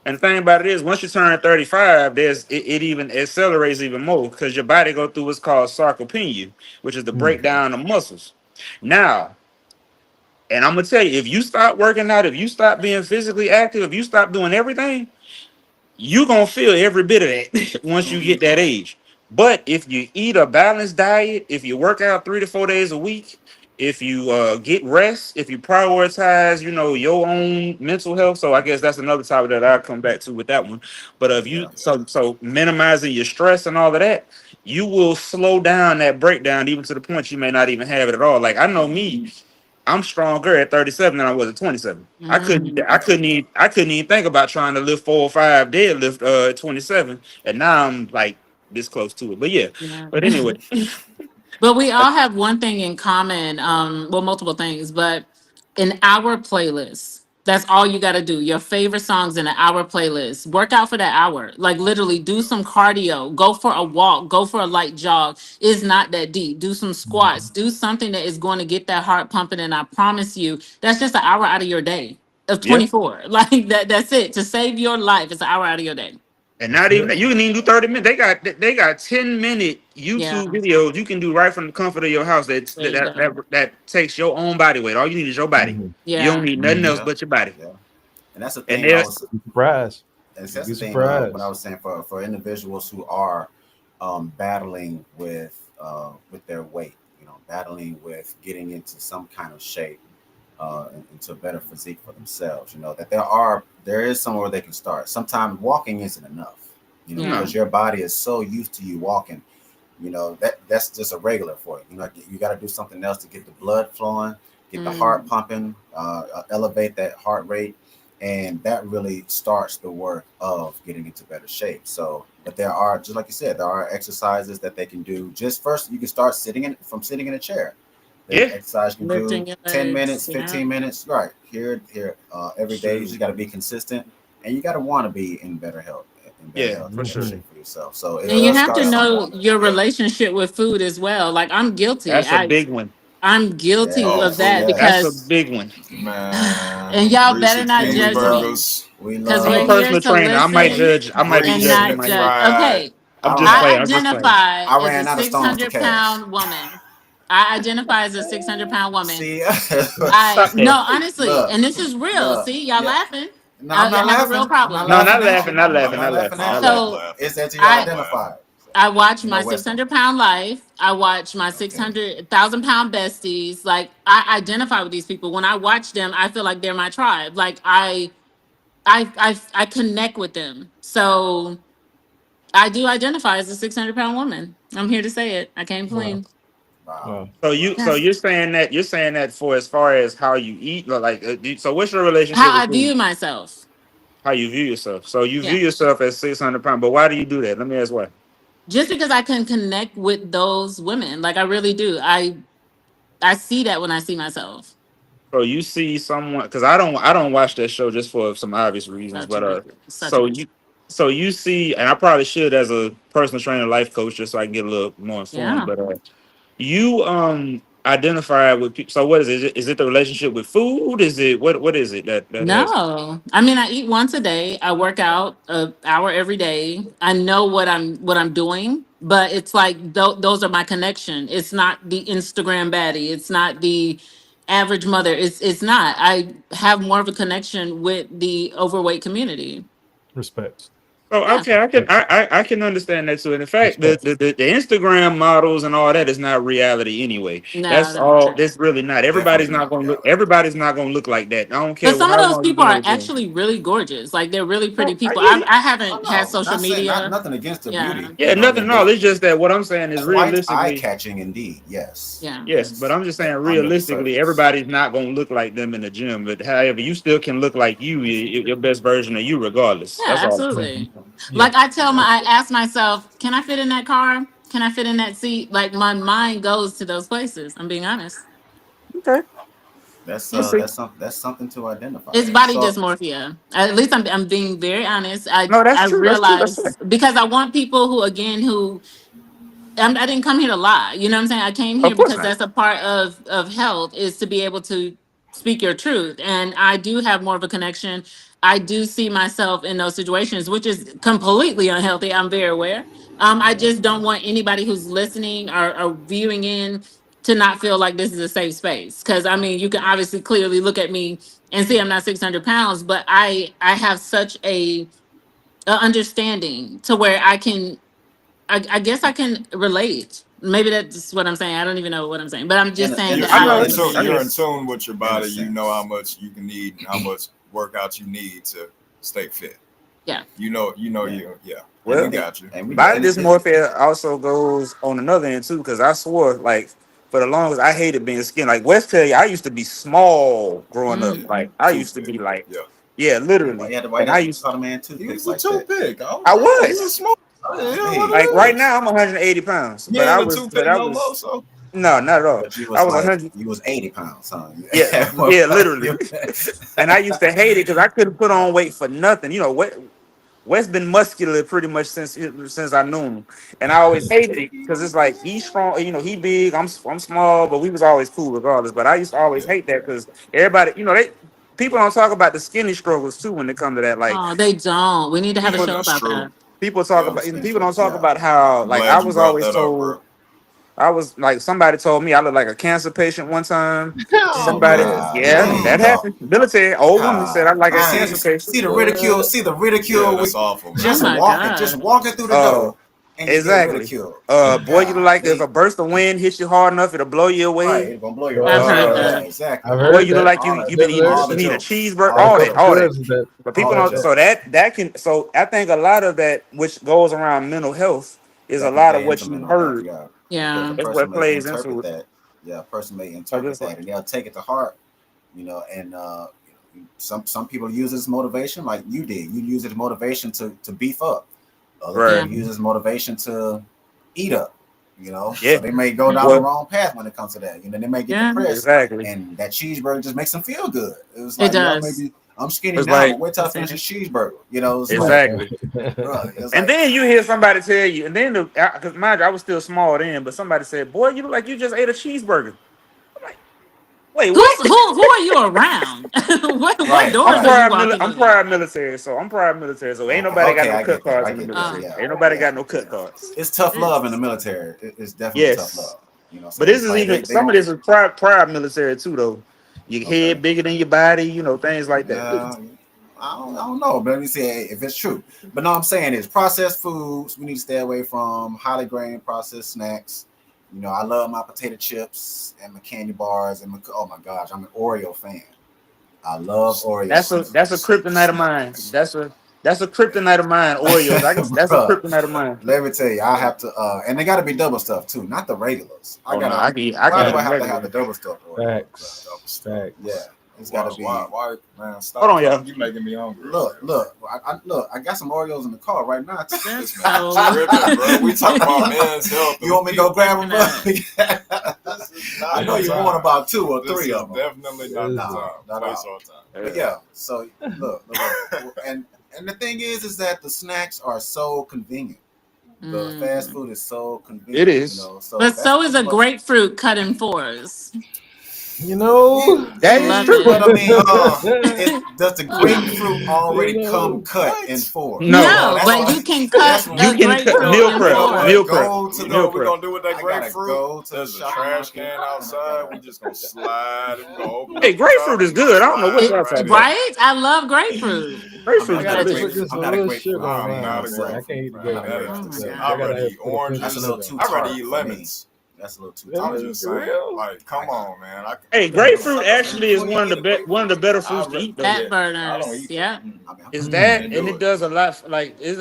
and the thing about it is, once you turn 35, it even accelerates even more because your body go through what's called sarcopenia, which is the Mm. breakdown of muscles. Now, and I'm gonna tell you, if you stop working out, if you stop being physically active, if you stop doing everything, you gonna feel every bit of that once you Mm-hmm. get that age. But if you eat a balanced diet, if you work out 3 to 4 days a week, if you get rest, if you prioritize, your own mental health. So I guess that's another topic that I'll come back to with that one. But if you Yeah. so minimizing your stress and all of that, you will slow down that breakdown even to the point you may not even have it at all. Like I know me, I'm stronger at 37 than I was at 27. I couldn't Mm. I couldn't even I couldn't even think about trying to lift 4 or 5 deadlift at 27. And now I'm like this close to it. But yeah. Yeah. But anyway, But we all have one thing in common, well, multiple things, but in our playlist, that's all you got to do. Your favorite songs in an hour playlist. Work out for that hour. Like literally do some cardio, go for a walk, go for a light jog. It's not that deep. Do some squats, Mhm. do something that is going to get that heart pumping. And I promise you, that's just an hour out of your day of yeah. 24. Like that's it. To save your life, it's an hour out of your day. And That's not even it. you can even do 30 minutes. They got 10-minute Yeah. YouTube videos you can do right from the comfort of your house There you go. that takes your own body weight. All you need is your body. Mhm. You don't Yeah. need nothing else Mhm. Yeah. but your body. Yeah. And that's the And thing I there's was You'd be surprised. and You'd that's be the thing what I surprised. was saying for individuals who are battling with their weight, battling with getting into some kind of shape, into a better physique for themselves, that there is somewhere they can start. Sometimes walking isn't enough, Yeah. no. because your body is so used to you walking. that's just a regular for you. You got to do something else to get the blood flowing, get the heart Mm. pumping, elevate that heart rate, and that really starts the work of getting into better shape. So, but there are, just like you said, there are exercises that they can do. Just first, you can start sitting in a chair. There's Yeah, exercise you can do Lifting your 10 legs. minutes, Yeah. 15 minutes, right here, every day. You just Shoot. got to be consistent, and you got to want to be in better yeah, health for and better sure. Mhm. shape for yourself. So it And you does have start to somewhere. know your Yep. relationship with food as well. Like I'm guilty. That's a big one. I'm guilty Oh, of Yes, that food, That's a because yes. big one. man. and y'all better Greasy not And we judge love, me cheeseburgers, we because I'm a we're love. here personal to trainer. listen I might be and greasy judging not myself. judge. McFried. Okay. I'm I just ran, I playing. I'm just playing. identify I as a ran out of stones for 600 cash. pound woman. I identify as a 600-pound woman. See, I Stop no, that. honestly, look, and this is real. look, See, y'all yeah. laughing. No, I'm I not have a real laughing. I'm not problem. No, laughing not at laughing, you. not I'm laughing, not not laughing laughing, at not I'm you. not laughing. So laughing. It's that you I identify. I watch You know, my Weston. 600-pound life. I watch my Okay. 600,000-pound besties. Like I identify with these people. When I watch them, I feel like they're my tribe. Like I connect with them. So I do identify as a 600-pound woman. I'm here to say it. I came Wow. clean. Wow. Wow. So Yes. you're saying that for as far as how you eat, like so what's your relationship How with I food? view myself. How you view yourself? So you view Yeah. yourself as 600 pounds, but why do you do that? Let me ask why. Just because I can connect with those women. Like I really do. I see that when I see myself. So you see someone because I don't watch that show just for some obvious reasons, Such a but good such a so good you so you see, and I probably should as a personal trainer, life coach, just so I can get a little more informed. yeah. But you identify with people. So what is it? Is it the relationship with food? Is it what is it that has? No, I mean I eat once a day. I work out an hour every day. I know what I'm doing, but it's like those are my connection. It's not the Instagram baddie. It's not the average mother. It's not. I have more of a connection with the overweight community. Respect. So Yeah, okay, I can Respect. I can understand that too. And in fact, Respect. the Instagram models and all that is not reality anyway. no, That's that's all. true. That's really not. Definitely not reality. Everybody's not gonna look like that. I don't But care some of how those long you've people been are in the gym. actually really gorgeous. Like they're really pretty No, I people. get it. I Oh haven't had no, social not saying not media. nothing against the Yeah, beauty. Yeah, I mean, nothing. they No, it's just that what I'm saying is quite eye realistically, catching indeed. Yes, yeah. yes. But yes. I'm just saying Under the realistically, surface. everybody's not gonna look like them in the gym. But however, you still can look like your best version of you, regardless. Yeah, That's all. Mhm. absolutely. Yeah. Like Yeah. I ask myself, can I fit in that car? Can I fit in that seat? Like my mind goes to those places. I'm being honest. Okay, I see. That's something to identify. It's body So dysmorphia. At least I'm being very honest. I No, that's I true. That's true. That's realize fair. because I want people who again who I didn't come here to lie. You know what I'm saying? I came Of here course because not. that's a part of health is to be able to speak your truth. And I do have more of a connection. I do see myself in those situations, which is completely unhealthy. I'm very aware. I yeah, just don't want anybody who's listening or viewing in to not feel like this is a safe space. Because I mean, you can obviously clearly look at me and see I'm not 600 pounds, but I have such a understanding to where I guess I can relate. Maybe that's what I'm saying. I don't even know what I'm saying, but I'm just saying in You're that I you're know. in I tune. I You're know. in tune with your in a body. You know how sense. much you can eat and how much workout you need to stay fit. yeah. Yeah, Yeah. and We we Well, get got you. and we get body and it dysmorphia also goes on another end too, because I swore like for the longest I hated being skinny. Like West tell you, I used to be small growing up. Yeah. Mm. Like I used to Toothpick. be like, Yeah. yeah, literally. why And you I have to used call the man He toothpicks was a like that? toothpick. I He was was small. Yeah, Hey, what like it right is. now I'm 180 pounds, He but ain't a toothpick I no more. was So no, not at all. but I was like 100. you was 80 pounds, huh? Yeah, yeah, literally. And I used to hate it because I couldn't put on weight for nothing. You know what? Wes been muscular pretty much since I knew him, and I always hated it because it's like he's strong, you know, he big, I'm small, but we was always cool regardless. But I used to always yeah. hate that because everybody, you know, they people don't talk about the skinny struggles too when it comes to that. Like Oh, they don't. We need to have a Yeah, people, show that's about true. that. people talk Yeah. about, and Skin people don't struggles, talk yeah. about how I'm like I glad you was brought always that up, told. bro. I was like somebody told me I looked like a cancer patient one time. So Somebody, bad. yeah, Dang. that Golly. happened. Military old woman said I God look like a dang. cancer patient. See the ridicule, What? see the Yeah, ridicule with that's awful, Oh man. my just God. walking through the Uh, door and you get exactly. ridiculed. Boy, you look like if Golly. a burst of wind hits you hard enough, it'll blow you Right, away. it's gonna blow your Uh, I've mind. heard uh, Yeah, that. exactly. I've Boy, heard you look that. like All the you've been eating There's all the you need a jokes. cheeseburger, All the all that, all that. there's jokes. that. But people All the don't. So jokes. that can. So I think a lot of that, which goes around mental health, is a that lot of convey what you intimate on that. heard. Yeah, because Yeah. a That's person what may plays into interpret it. that. Yeah, a person may So interpret just that like and they'll take it to heart. And some people use it as motivation, like you did. You use it as motivation to beef up. Other right, Yeah. people use it as motivation to eat up. So yeah, they may go down the well, wrong path when it comes to that. They may get Yeah. depressed, exactly. and that cheeseburger just makes them feel good. It was It like, does. maybe I'm skinny It's now, but like wait till I Yes, finish it this is. cheeseburger. It's like, exactly. bro, it's And like, then you hear somebody tell you, and then because mind you, I was still small then, but somebody said, "Boy, you look like you just ate a cheeseburger." I'm like, "Wait, Who's what?" who are you around? What right, doors I'm are right. you prior, walking I'm in? prior military, so ain't Okay, nobody got okay, no I cut get that. cards I in the get that. Oh, military. Yeah, Ain't nobody yeah, got no cut cards. it's tough love in the it's military. It's definitely tough Yes, love. but So this it's is like even they some of don't. this is prior military too, though. Your Okay. head bigger than your body, things like that. Yeah, I don't know, but let me see if it's true. But no, I'm saying is processed foods we need to stay away from. Highly grain processed snacks. I love my potato chips and my candy bars and oh my gosh, I'm an Oreo fan. I love That's a Oreos. that's a kryptonite of mine. That's a kryptonite of mine. Oreos. That's a Bruh, kryptonite of mine. let me tell you, I have to, and they got to be double stuffed too, not the regulars. I Oh no, gotta. I can Why eat do I them Facts, have to have the regular. double stuffed Oreo? facts, Double stuff. Yeah, facts. it's got to Why, be. why, man? Hold Stop on, talking. y'all. You making me hungry. Look, look, look. I got some Oreos in the car right now. That's This man is so tripping, bro. We talking about men's health. You want me to go grab them, bro? looking This is I not know the you time. want about 2 or This 3 is of them. definitely not the This is- Nah, time. not Waste all. our time. But yeah, so look, and the thing is that the snacks are so convenient. The fast Mm. food is so It convenient, is. So But that's so is pretty a much. grapefruit cut in fours. You It know, That is Love is, true. but it. I mean, it does the Mm. grapefruit already you come know. cut in What? fours? No, No, That's but what. you can That's cut what. you a can cut grapefruit meal in You prep. know fours. what? Meal prep. Go to You know Meal what we the. prep. gonna do with that I gotta grapefruit? go to the There's a shop trash market can and I outside. gotta. We just gonna slide it. We gonna open Hey, up the grapefruit top. is We gonna good. I don't know what slide It y'all right talking in. about. right? I love grapefruit. Grapefruit I is I gotta just put delicious. just a I'm not a little grapefruit sugar on I'm fan mine, not a man. myself. I can't grapefruit eat the fan. I'm not a grapefruit. That oh is my too. So I'd I god. gotta rather have eat to put a pinch of That's a oranges. sugar little on too I'd rather tart eat for me. lemons. That's a little too it. I'm tart. Man, just for saying. real? Like, come I got. on, man. Hey, I can't grapefruit suck a actually is lemon. Before you one of eat a one of the grapefruit, better I fruits to re- eat though. Fat yeah. I don't burners. eat that. Yep. I mean, Is Mm. that Can't and do it it. does a lot like it's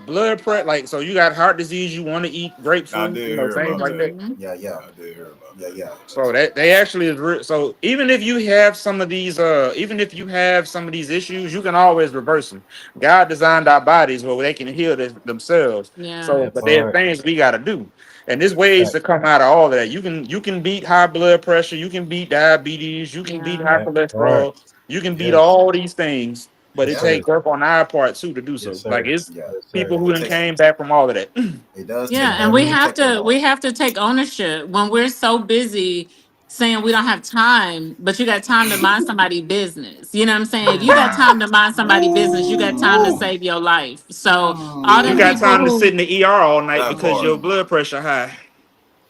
blood pressure like so you got heart disease you want to eat I grapefruit did hear things about like that. that. Hmm. yeah, yeah, I did hear about yeah, that. yeah. So that they actually is so even if you have some of these even if you have some of these issues you can always reverse them. God designed our bodies where they can heal themselves. Yeah. So That but there's part. things we got to do. And there's ways to Facts. come out of all of that. You can beat high blood pressure, you can beat diabetes, you can beat Yeah. high That part. cholesterol, you can beat Yes. all these things, but it Yes, Yeah, sir. takes work on our part too to do Yes, so. Like sir. it's yeah. Yes, people sir. who It done takes. came back from all of that. It does take Yeah, that. and It we do Hmm. have take that to toll. take ownership when we're so busy saying we don't have time, but you got time to mind somebody business. You know what I'm saying? If you got Mm. time to mind somebody business, you got time to Ooh. save your life. So all You them got Mm. people time to sit who in the ER all night That because part. your Mm. blood pressure high.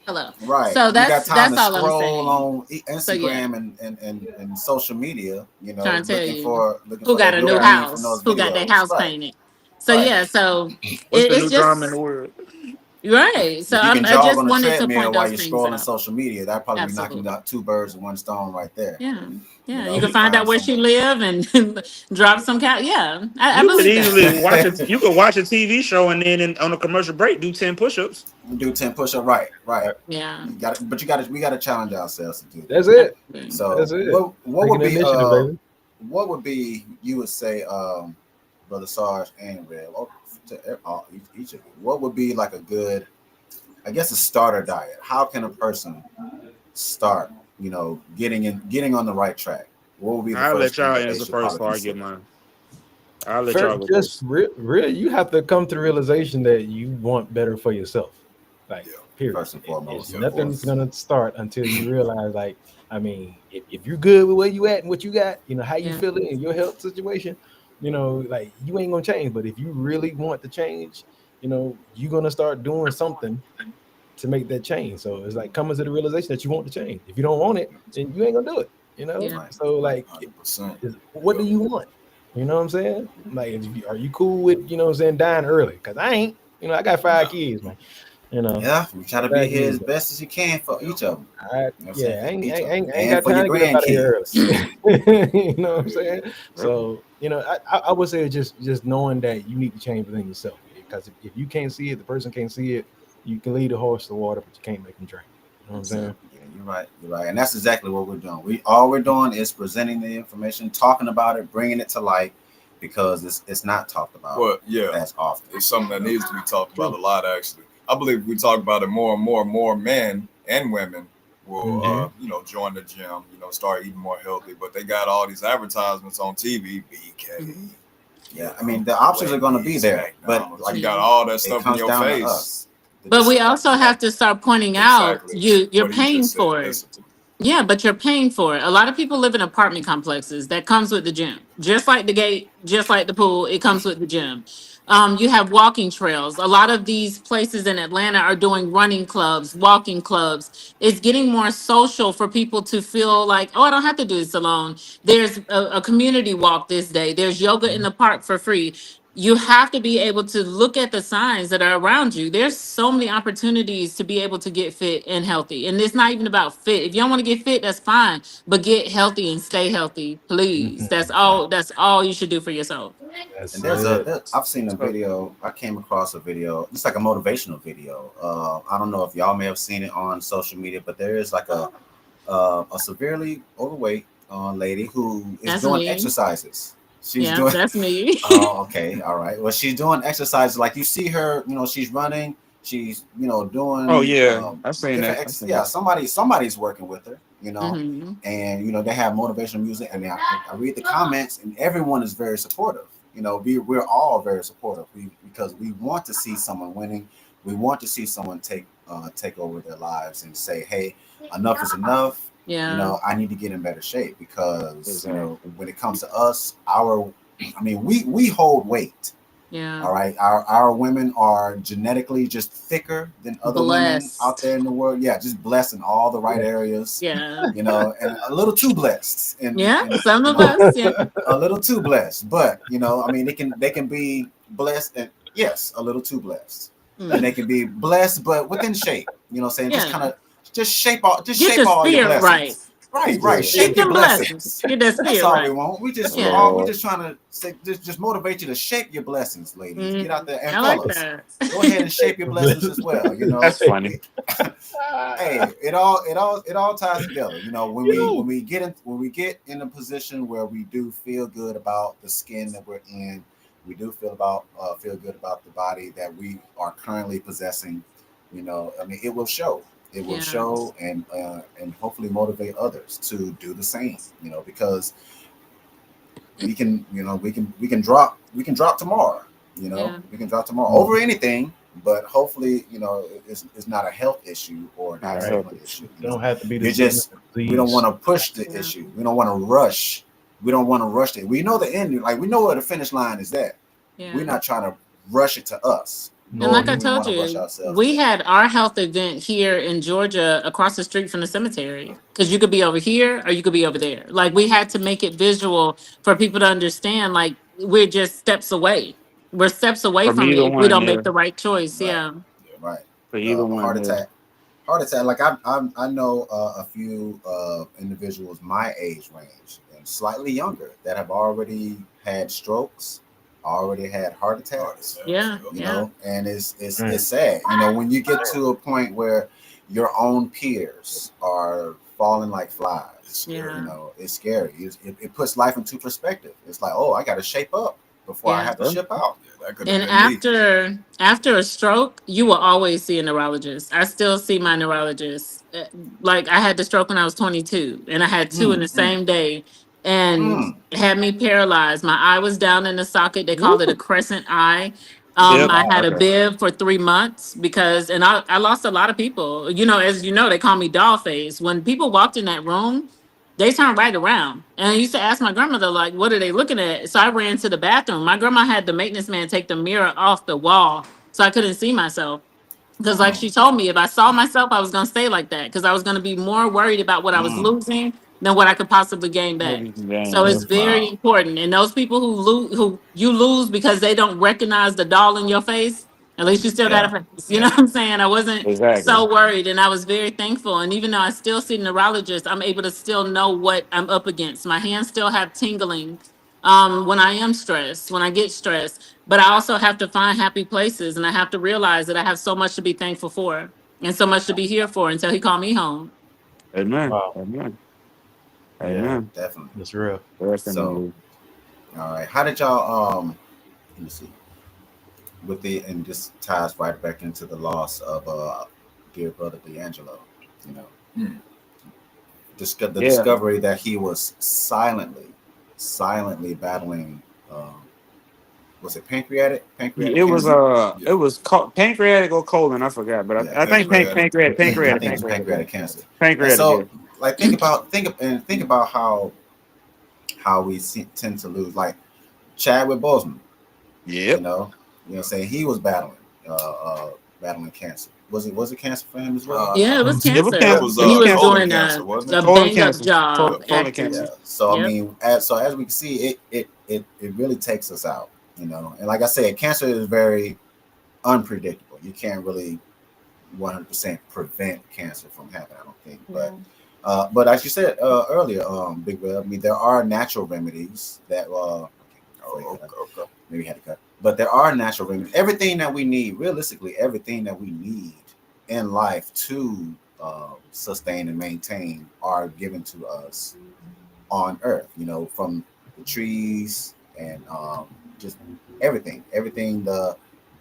hello. Right. So You got time that's to all I'm scroll saying. on So yeah, Instagram and social media, trying to tell you looking who for got that a new Yeah. dopamine from house, those who got their videos. house Right. painted. So Right. yeah, so What's the it's new drama in the just world? right. So If you can I jog just on the wanted to treadmill point while those you're things scrolling out. social media, that'd probably be knocking Absolutely. out 2 birds with 1 stone right there. Yeah. Yeah. You can You find out find where she someone. live and drop some cow. Yeah. I You could believe that. easily watch it. You could watch a TV show and then on a commercial break do 10 push-ups. Do 10 push-up. Right, right. Yeah. You got it, but we got to challenge ourselves to do That's that. it. Absolutely. So That's it. Taking the initiative, baby. what would be you would say, Brother Sarge and Red, to each of you, what would be like a good, I guess, a starter diet? How can a person start, getting on the right track? What would be the I'll let first thing y'all that they answer should first probably before I get consider? mine. I'll let y'all First, go just first. real, you have to come to the realization that you want better for yourself. Like, Yeah. period. First and foremost, of Nothing's course. gonna start until you realize, like, I mean, if you're good with where you at and what you got, how you Yeah. feeling in your health situation, like you ain't gonna change. But if you really want to change, you're gonna start doing something to make that change. So it's like coming to the realization that you want to change. If you don't want it, then you ain't gonna do it. Yeah. Right, So right. like, 100%. what do you want? You know what I'm saying? Like, are you cool with dying early? Because I ain't. I got 5 kids, man. Yeah, you try to be Five here as kids. best as you can for each of them. Yeah, I ain't, I Each of them, ain't, I ain't and got for your time to get up out of here grandkids. early. You know what I'm Yeah. saying? So, I would say just knowing that you need to change within yourself. Because if you can't see it, the person can't see it, you can lead a horse to water, but you can't make him drink. You know what I'm saying? Yeah, you're right. You're right, and that's exactly what we're doing. All we're doing is presenting the information, talking about it, bringing it to light, because it's not talked about Well, yeah, as often. it's something that needs to be talked about True. a lot. Actually, I believe if we talk about it more and more, more men and women will, Mhm. join the gym. Start eating more healthy. But they got all these advertisements on TV. BK. Mhm. Yeah, I mean the options are going to be there, but like like you got all that it stuff in comes your down to face. us. The But we dis- also you know, have to start pointing out Exactly you're what he paying just said. for it. Listen to. Yeah, but you're paying for it. A lot of people live in apartment complexes that comes with the gym. Just like the gate, just like the pool, it comes with the gym. You have walking trails. A lot of these places in Atlanta are doing running clubs, walking clubs. It's getting more social for people to feel like, oh, I don't have to do this alone. There's a community walk this day. There's yoga in the park for free. You have to be able to look at the signs that are around you. There's so many opportunities to be able to get fit and healthy. And it's not even about fit. If you don't want to get fit, that's fine. But get healthy and stay healthy, please. Mhm. That's all you should do for yourself. and That's it. I've seen a So, video. I came across a video. It's like a motivational video. I don't know if y'all may have seen it on social media, but there is like a severely overweight lady who is That's doing me. exercises. She's Yeah, doing. that's me. Oh, okay, all right. Well, she's doing exercises. Like you see her, she's running. She's oh doing yeah, I seen different that. I ex. seen Yeah, that. somebody's working with her. Hmm. And they have motivational music. And I read the comments, and everyone is very supportive. We're all very supportive. Because we want to see someone winning. We want to see someone take over their lives and say, hey, enough is enough. Yeah, I need to get in better shape because Exactly. when it comes to us, I mean, we hold weight. yeah. All right, our women are genetically just thicker than other women out Blessed. there in the world. Yeah, just blessed in all the right areas. Yeah. And a little too blessed, Yeah. and Some of us. Yeah. a little too blessed. But I mean, they can be blessed, and yes, a little too blessed, and they Mm. can be blessed, but within shape. Saying just kind Yeah. of just Get shape your all your spirit right. blessings. Right, right. Yeah. Get Shape your them blessings. blessings. Get that That's spirit all we right. want. Yeah. We Lord. just trying to say, just motivate you to shape your blessings, ladies. Get out Mm. there, and I like fellas, that. go ahead and shape your blessings as well. That's funny. We, hey, it all ties together. When we get in a position where we do feel good about the skin that we're in, we do feel good about the body that we are currently possessing. I mean, it will show. It will Yeah. show, and hopefully motivate others to do the same. Because we can drop tomorrow. Yeah. We can drop tomorrow Mhm. over anything, but hopefully it's not a health issue or an Not Right. external healthy. issue. It don't have to be the You sickness just or We don't disease. want to push the Yeah. issue. We don't want to rush. We don't want to rush it. We know the end. Like we know where the finish line is at. We're Yeah. not trying to rush it to us, And nor Nor like do I do we told want to rush you, ourselves we there. had our health event here in Georgia across the street from the cemetery. Because you could be over here or you could be over there. Like we had to make it visual for people to understand, like, we're just steps away. We're steps away From from either it if we one, don't yeah. make the right choice. Right, Yeah. right. For either A one, heart yeah. attack. Heart attack. Like I know a few individuals my age range and slightly younger that have already had strokes, already had heart attacks. Yeah. Yeah. And it's Right. sad. When you get to a point where your own peers are falling like flies. It's scary. Yeah. It's scary. It puts life into perspective. It's like, oh, I got to shape up before I Yeah. have to Yeah. ship out. Yeah, that could have And been me. after a stroke, you will always see a neurologist. I still see my neurologist. Like I had the stroke when I was 22, and I had two in Mm, the mm, same day, and mm. it had me paralyzed. My eye was down in the socket. They called it a Woo. crescent eye. Yep. I had a Okay. bib for 3 months because, and I lost a lot of people. As you know, they call me doll face. When people walked in that room, they turned right around. And I used to ask my grandmother, like, what are they looking at? So I ran to the bathroom. My grandma had the maintenance man take the mirror off the wall so I couldn't see myself. Because, like Wow. she told me, if I saw myself, I was going to stay like that. Because I was going to be more worried about what I was Mm. losing than what I could possibly gain What back. we can gain, So yeah. it's very Wow. important. And those people who you lose because they don't recognize the doll in your face, at least you still got Yeah. a face. You know Yeah. what I'm saying? I wasn't Exactly. so worried, and I was very thankful. And even though I still see neurologists, I'm able to still know what I'm up against. My hands still have tingling. when I am stressed, when I get stressed. But I also have to find happy places, and I have to realize that I have so much to be thankful for and so much to be here for until he called me home. Amen. Wow, Amen. Yeah, Amen. definitely. that's real. So, Definitely. all right, how did y'all let me see with the and this ties right back into the loss of dear brother D'Angelo. You know, Hmm. the Yeah. discovery that he was silently battling. Was it pancreatic It was cancer? Yeah, it was pancreatic or colon, I forgot, but Yeah, I think pancreatic. I pancreatic, think it was pancreatic cancer. And pancreatic, yeah. so, like, think about how we tend to lose, like Chadwick Boseman. You Yep. know, saying he was uh, uh, battling cancer. Was it cancer for him as well? Yeah, it was It was cancer. That cancer. was It He was was cancer. colon doing cancer, wasn't a it? Colon bang up cancer. job Colon acting. cancer. Yeah. So I Yep. mean, as we can see, it really takes us out. And like I said, cancer is very unpredictable. You can't really 100% prevent cancer from happening. I don't think, but Yeah. but as you said earlier, Big Web, I mean, there are natural remedies that Oh, okay. maybe had to cut, but there are natural remedies. Everything that we need, realistically, everything that we need in life to sustain and maintain are given to us on Earth. From the trees and just everything the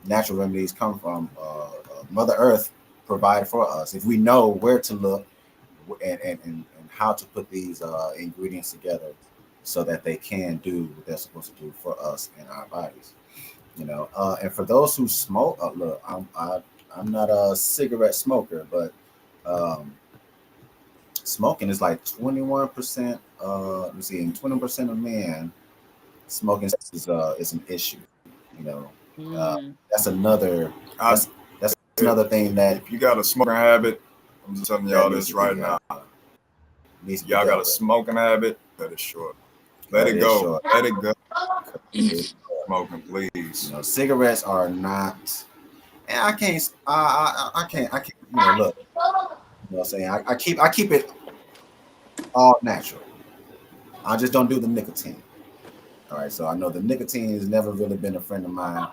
natural remedies come from Mother Earth provided for us. If we know where to look and how to put these ingredients together so that they can do what they're supposed to do for us and our bodies. And for those who smoke, look, I'm not a cigarette smoker, but um, smoking is like 21%. Let me see, and 20% of men smoking is an issue. You know, Mm. that's another I that's another thing if you got a smoking habit, I'm just telling that y'all needs this to right be now. needs to be Y'all got dealt a with. smoking habit, cut it short. Let Cut it it go. short. Let it go. Cut it short. Smoking, please. Cigarettes are not. And I can't. I can't. Look. What I'm saying. I keep it all natural. I just don't do the nicotine. All right. So I know the nicotine has never really been a friend of mine,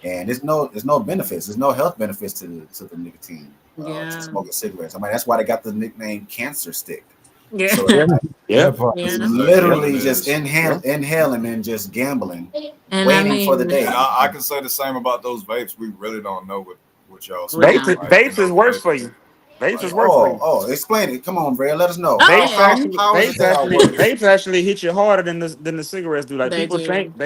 and there's no benefits. There's no health benefits to the nicotine. To Yeah. smoking cigarettes. I mean, that's why they got the nickname cancer stick. Yeah. So it's Yeah, like that Yep. part. it's Yeah. Exactly what it literally just is. Yep. inhaling and just gambling, And I waiting for the mean, day. And I can say the same about those vapes. We really don't know what y'all we Vapes, smoking. don't. Like, vapes is worse for you. Vapes is like worse for you. Explain it. Come on, Bray. Let us know. Oh Vapes yeah, actually, How is it vapes that are actually, worse? vapes actually hit you harder than the cigarettes do. Like they people do.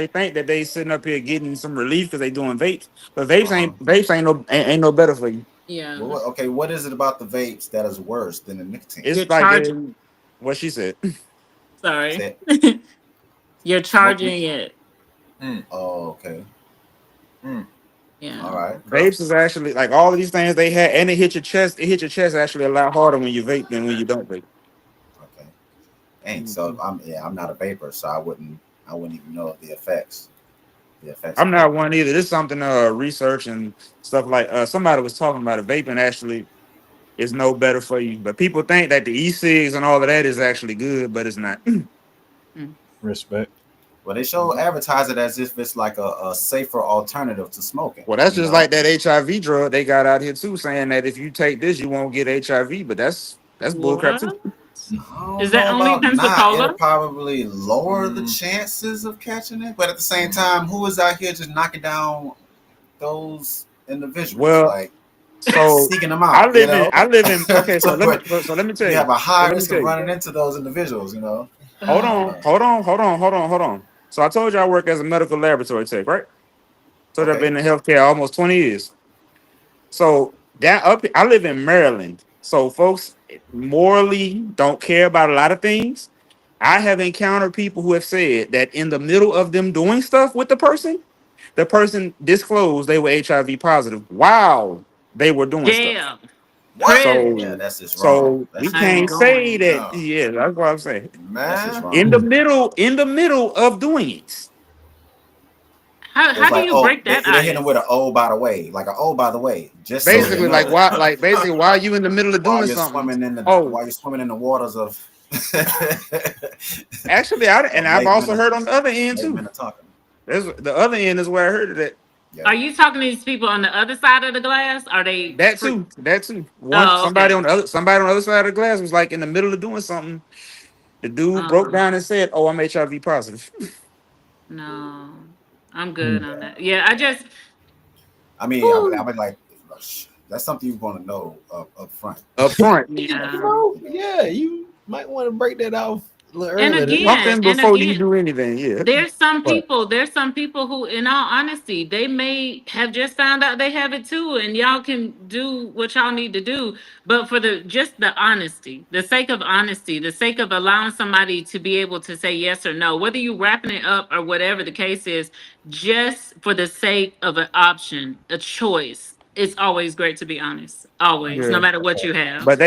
think that they sitting up here getting some relief because they doing vapes, but Uh-huh. vapes ain't no better for you. Yeah. Okay, what is it about the vapes that is worse than the nicotine? You're It's like charging. what she said. Sorry. Say You're smoking. charging it. mm, Oh, okay. mm, All Yeah. right. okay. Vapes is actually like all of these things they had, and it hit your chest. It hit your chest actually a lot harder when you vape than when you don't vape. Okay. Dang. So Mhm. I'm not a vapor, so I wouldn't even know the effects I'm of not vaping. one either. This is something research and stuff like somebody was talking about it. Vaping actually is no better for you, but people think that the e-cigs and all of that is actually good, but it's not. Mm. Respect. Well, they show advertise it as if it's like a safer alternative to smoking. Well, that's just like that HIV drug they got out here too, saying that if you take this, you won't get HIV. But that's bullcrap too. What? I don't Is that know only about not. It'll Pensacola? probably lower the Mm, chances of catching it, but at the same time, who is out here just knocking down those individuals, Well, like so seeking them out? I live in. Okay, so let me But so let me tell you you. have a So high let me risk of tell you. running into those individuals. Hold I don't on, know. hold on. So I told you I work as a medical laboratory tech, right? So I've Okay. been in healthcare almost 20 years. So that up, I live in Maryland. So folks morally don't care about a lot of things. I have encountered people who have said that in the middle of them doing stuff with the person disclosed they were HIV positive while they were doing stuff. Jail. what? Yeah, So Prison. that's just wrong. so we That's just I'm can't wrong. say going. that. No. Yeah, that's what I'm saying. That's just Man. wrong. In the middle of doing it. How It's do like, you oh, break they that they hit him with ice? a oh by the way, like a oh by the way, just so you Basically, know, like basically while you in the middle of doing something. Oh, while you're swimming in the waters of Actually, I've Make also men, heard on the other end make too. men are talking. There's the other end is where I heard of that. Are Yeah. you talking to these people on the other side of the glass? Are they? That too. That too. One Oh, okay. somebody on the other side of the glass was like in the middle of doing something. The dude broke Um, down and said, "Oh, I'm HIV positive." no, I'm good Mm. on that. Yeah, I just. I mean, I Whew. mean, like, that's something you want to know up front. Up front. You Yeah. know, yeah, you might want to break that off a little And earlier. again, Something and before you again, do anything. Yeah. But there's some people who, in all honesty, they may have just found out they have it too, and y'all can do what y'all need to do. But for the just the honesty, the sake of honesty, the sake of allowing somebody to be able to say yes or no, whether you wrapping it up or whatever the case is, just for the sake of an option, a choice. It's always great to be honest. Always, no Yeah. matter what you have. But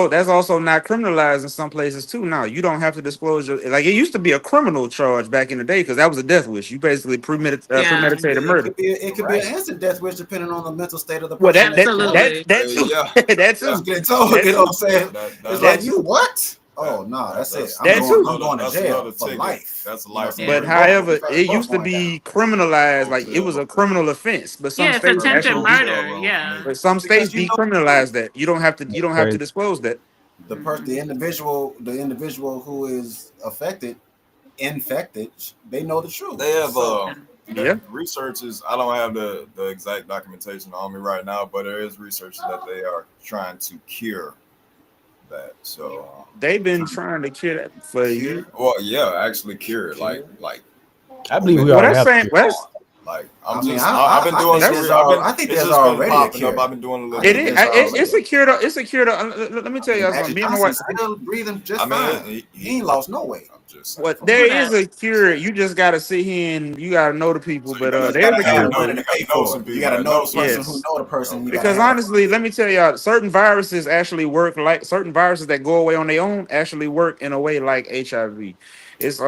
that's also not criminalized in some places too. Now you don't have to disclose your like it used to be a criminal charge back in the day because that was a death wish. You basically Yeah, premeditated It murder. could be it could be an right, instant death wish depending on the mental state of the Well, person that's telling you. absolutely. that too, Yeah, that yeah. Just too, getting told, that you know what I'm too, saying? It's That that like you too. what? Oh no, that's it. I'm That going. too. I'm going to that's jail another for ticket. life. That's a You know what I'm life saying? But Yeah. however, We it both used to going down. be criminalized, like it was hotel, a criminal offense. Yeah, it's attempted perpetual jail murder. room for me. Yeah. But some states Because you know the truth. decriminalize that. You that's don't have to crazy. disclose that. Mhm. The individual who is infected, they know the truth. They have So Yeah. the Yeah, researchers. I don't have the exact documentation on me right now, but there is research that they are trying to cure that. So they've been trying to cure that for cure, years. well, yeah, actually cure it. cure. I believe we Okay, Well, already that's have. saying well, that's like I I'm mean, just I've been I doing think some. that's there's I've been. I think It's there's just been already a popping up. cure. I've been doing a I little it think is. bit. there's already It's a a cure. It's a cure. Let me I tell mean, y'all something. Magic Me and my Johnson's wife. still breathing just I fine. mean, He ain't lost no weight. I'm just saying. What From a, there Who is that? a cure. You just gotta sit here and you gotta know the people. so you But You gotta just there's gotta a you have gotta cure the for money know it. to you gotta pay know for some it. You people. You gotta gotta know know the some person people. who Yes, know the person. You gotta because have honestly, let me tell y'all, certain viruses actually work like certain viruses that go away on their own actually work in a way like HIV. It's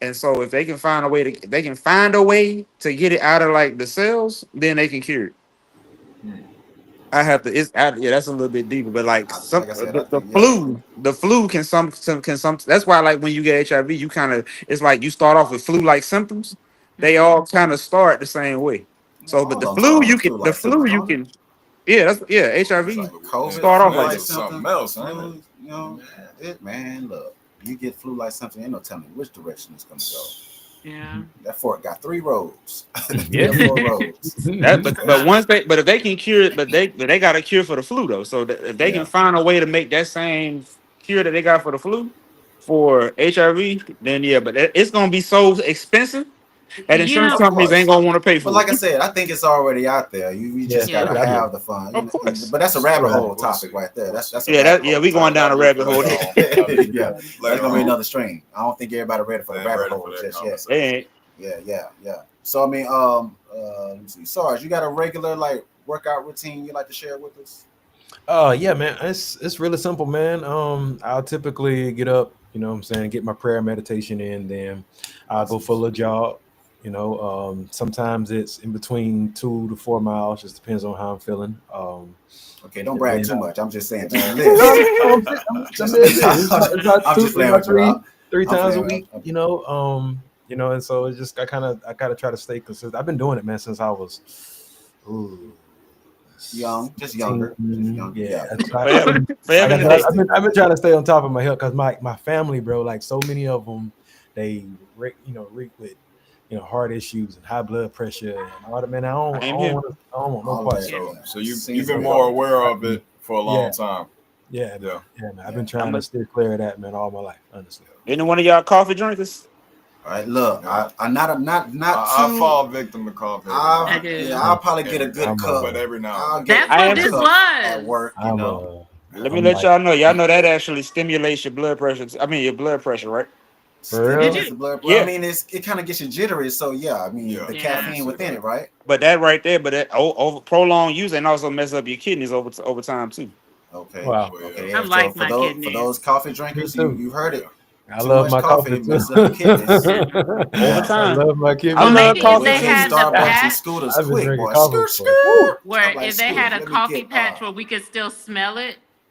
and so if they can find a way to they can find a way to get it out of like the cells, then they can cure it. Hmm. I have to. Yeah, that's a little bit deeper, but like some like I said, I the think yeah. flu can some. That's why like when you get HIV, you kind of it's like you start off with flu like symptoms. They Mhm. all kind of start the same way. So, but All of them start with the flu-like flu symptoms, you don't it? can, yeah, yeah, It's HIV like And COVID, start off like flu-like floods that. or something symptoms, else, ain't it? flu. You know, man. Look, you get flu-like symptoms. Ain't no telling which direction it's gonna go. Yeah. That fork got three roads, three Yeah. or four roads. That, but Wow. once but if they can cure it, but they got a cure for the flu though. So that if they can Yeah. find a way to make that same cure that they got for the flu for HIV, then yeah, but it's gonna be so expensive that insurance Yeah. Of companies ain't course. gonna want to pay But for like I it. said, I think it's already out there. You Yeah, just that's gotta Yeah. what I believe. have the fun. Of course. But that's a rabbit Right. hole We'll see. topic right there. We'll see. That's a Yeah, rabbit yeah, hole we going topic. down a That'll be rabbit for hole. later on. Yeah, that's Later gonna be on. another strain. I don't think everybody ready for They the ain't rabbit ready hole for that just yet. They conversation. ain't. Yeah. So I mean, let me see. Sarge, you got a regular like workout routine you like to share with us? Yeah, man. It's really simple, man. I'll typically get up, what I'm saying, get my prayer meditation in, then I'll go for a little jog. Sometimes it's in between 2 to 4 miles, just depends on how I'm feeling. Okay, don't And brag then too much. I'm just saying, just a no, list. I'm Just, dead serious. It's about I'm two, just playing with you, three, Rob. three I'm times a playing. week. And so it's just I gotta try to stay consistent. I've been doing it, man, since I was ooh, Young, just 16. younger, just younger. Yeah, Yeah. I've Forever, been forever like I and a said, day. I've been trying to stay on top of my health because my family, bro, like so many of them, they reek with heart issues and high blood pressure and all that. Man, I Same here. don't want no All of parts that. of Yeah. it. So Seems you've to been be more all. aware of Mm, it for a Yeah, long time. yeah, man. Yeah. Yeah, man. I've Yeah. been I'm trying to a, steer clear of that, man, all my life, honestly. any one of y'all coffee drinkers? All right, look, Yeah. I'm not I too. fall victim to coffee every now I and then. do. I'll probably get a Every good now, I'm cup. but every now and I'll then. get That's a I what am good this too. cup at was. work. I'm Let me I'm let like, y'all know. Y'all know that actually stimulates your blood pressure. I mean your blood pressure, right? for Did real. Stimulates you? the blood. Well, I Yeah. mean, it kind of gets you jittery. So yeah, I mean, Yeah, the I can Yeah. caffeine see within that. it, right? But that right there, but that over prolonged use and also mess up your kidneys over time too. Okay, Wow. Well, okay. I Yeah. So like for my those kidneys. coffee Me drinkers, too. you heard it. yeah. I Too love much my coffee coffee too. messes up your kidneys. Over Yeah. I time. love my I Well, kidneys. love maybe if coffee they We'll hit too. had the Starbucks and patch. scooters I've been quick, drinking boy. coffee Skirt, for skirt. Where I'm like if they had scooters. a Let me coffee get patch where we could still smell it,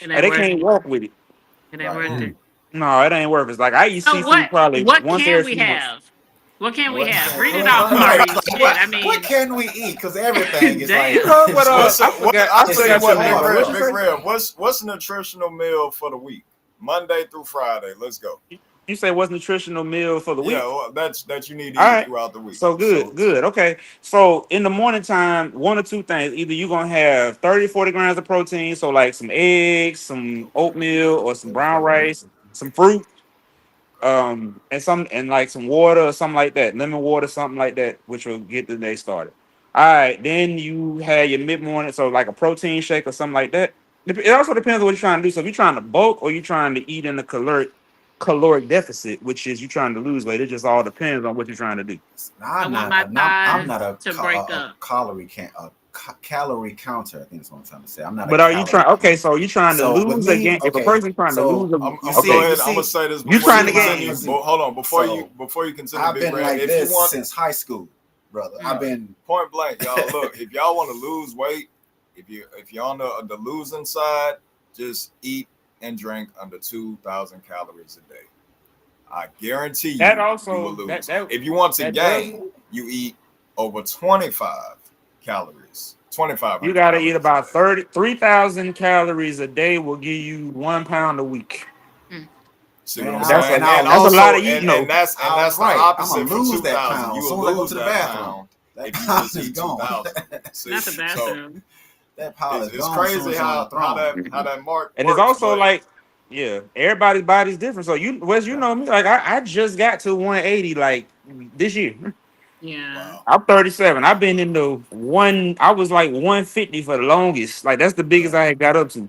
It and ain't they worth can't it. walk with it. It ain't Right. worth Mm. it. No, it ain't worth it. It's like I eat So seafood probably what once can every we few months. have? What can we What have? can Read it off, right? Corey. It's like Shit, I what mean, can we eat? Because everything is like You damn. know what? What's I what? forgot. I'll I it tell you forgot seems your what, name, Big hard bro. for What Red. you Big us. say? Red. What's a nutritional meal for the week? Monday through Friday. Let's go. You say what's nutritional meal for the Yeah, week? well, that you need to All eat right. throughout the week. So good, good. Okay. So in the morning time, one or two things. Either you're gonna have 30, 40 grams of protein, so like some eggs, some oatmeal, or some brown 40 grams. rice, some fruit, and some and like some water or something like that, lemon water, something like that, which will get the day started. All right, then you have your mid morning, so like a protein shake or something like that. It also depends on what you're trying to do. So if you're trying to bulk or you're trying to eat in a caloric deficit, which is you're trying to lose weight. It just all depends on what you're trying to do. I I'm want not. my I'm not thighs to break a up. calorie counter. I think that's what I'm trying to say. I'm not a But are you calorie trying? Okay, counter. so you're trying to So with lose me, again. If a okay. person trying to So lose, you I'm gonna go see, okay, you ahead. I'm gonna see, say this you you before trying you to see gain. you continue. see. Hold on, So before you continue, I've Big been Red. like If you this want, since high school, brother. I've Mm. been point blank, y'all look. If y'all want to lose weight, if you're on the losing side, just eat and drink under 2,000 calories a day. I guarantee That you will also lose. If you want to that does. gain, you eat over 25 calories, You 2,500 got to eat calories a about day. 3,000 calories a day. Will give you 1 pound a week. Mm. See what man. I'm That's saying? a And that's a lot also, of eating and though. that's the Right. I'm gonna opposite for lose that 2,000. pound You as will soon as I go lose to the that bathroom. pound That if you pound just is eat gone. 2,000. See, Not the so bathroom. That pound is it's gone as soon crazy as you're on the throne. how that mark And it's works, also but like, yeah, everybody's body's different. So you, Wes, you Yeah. know me. Like I just got to 180 like this year. Yeah. wow, I'm 37. I've been in the one. I was like 150 for the longest. Like that's the biggest Yeah. I had got up to.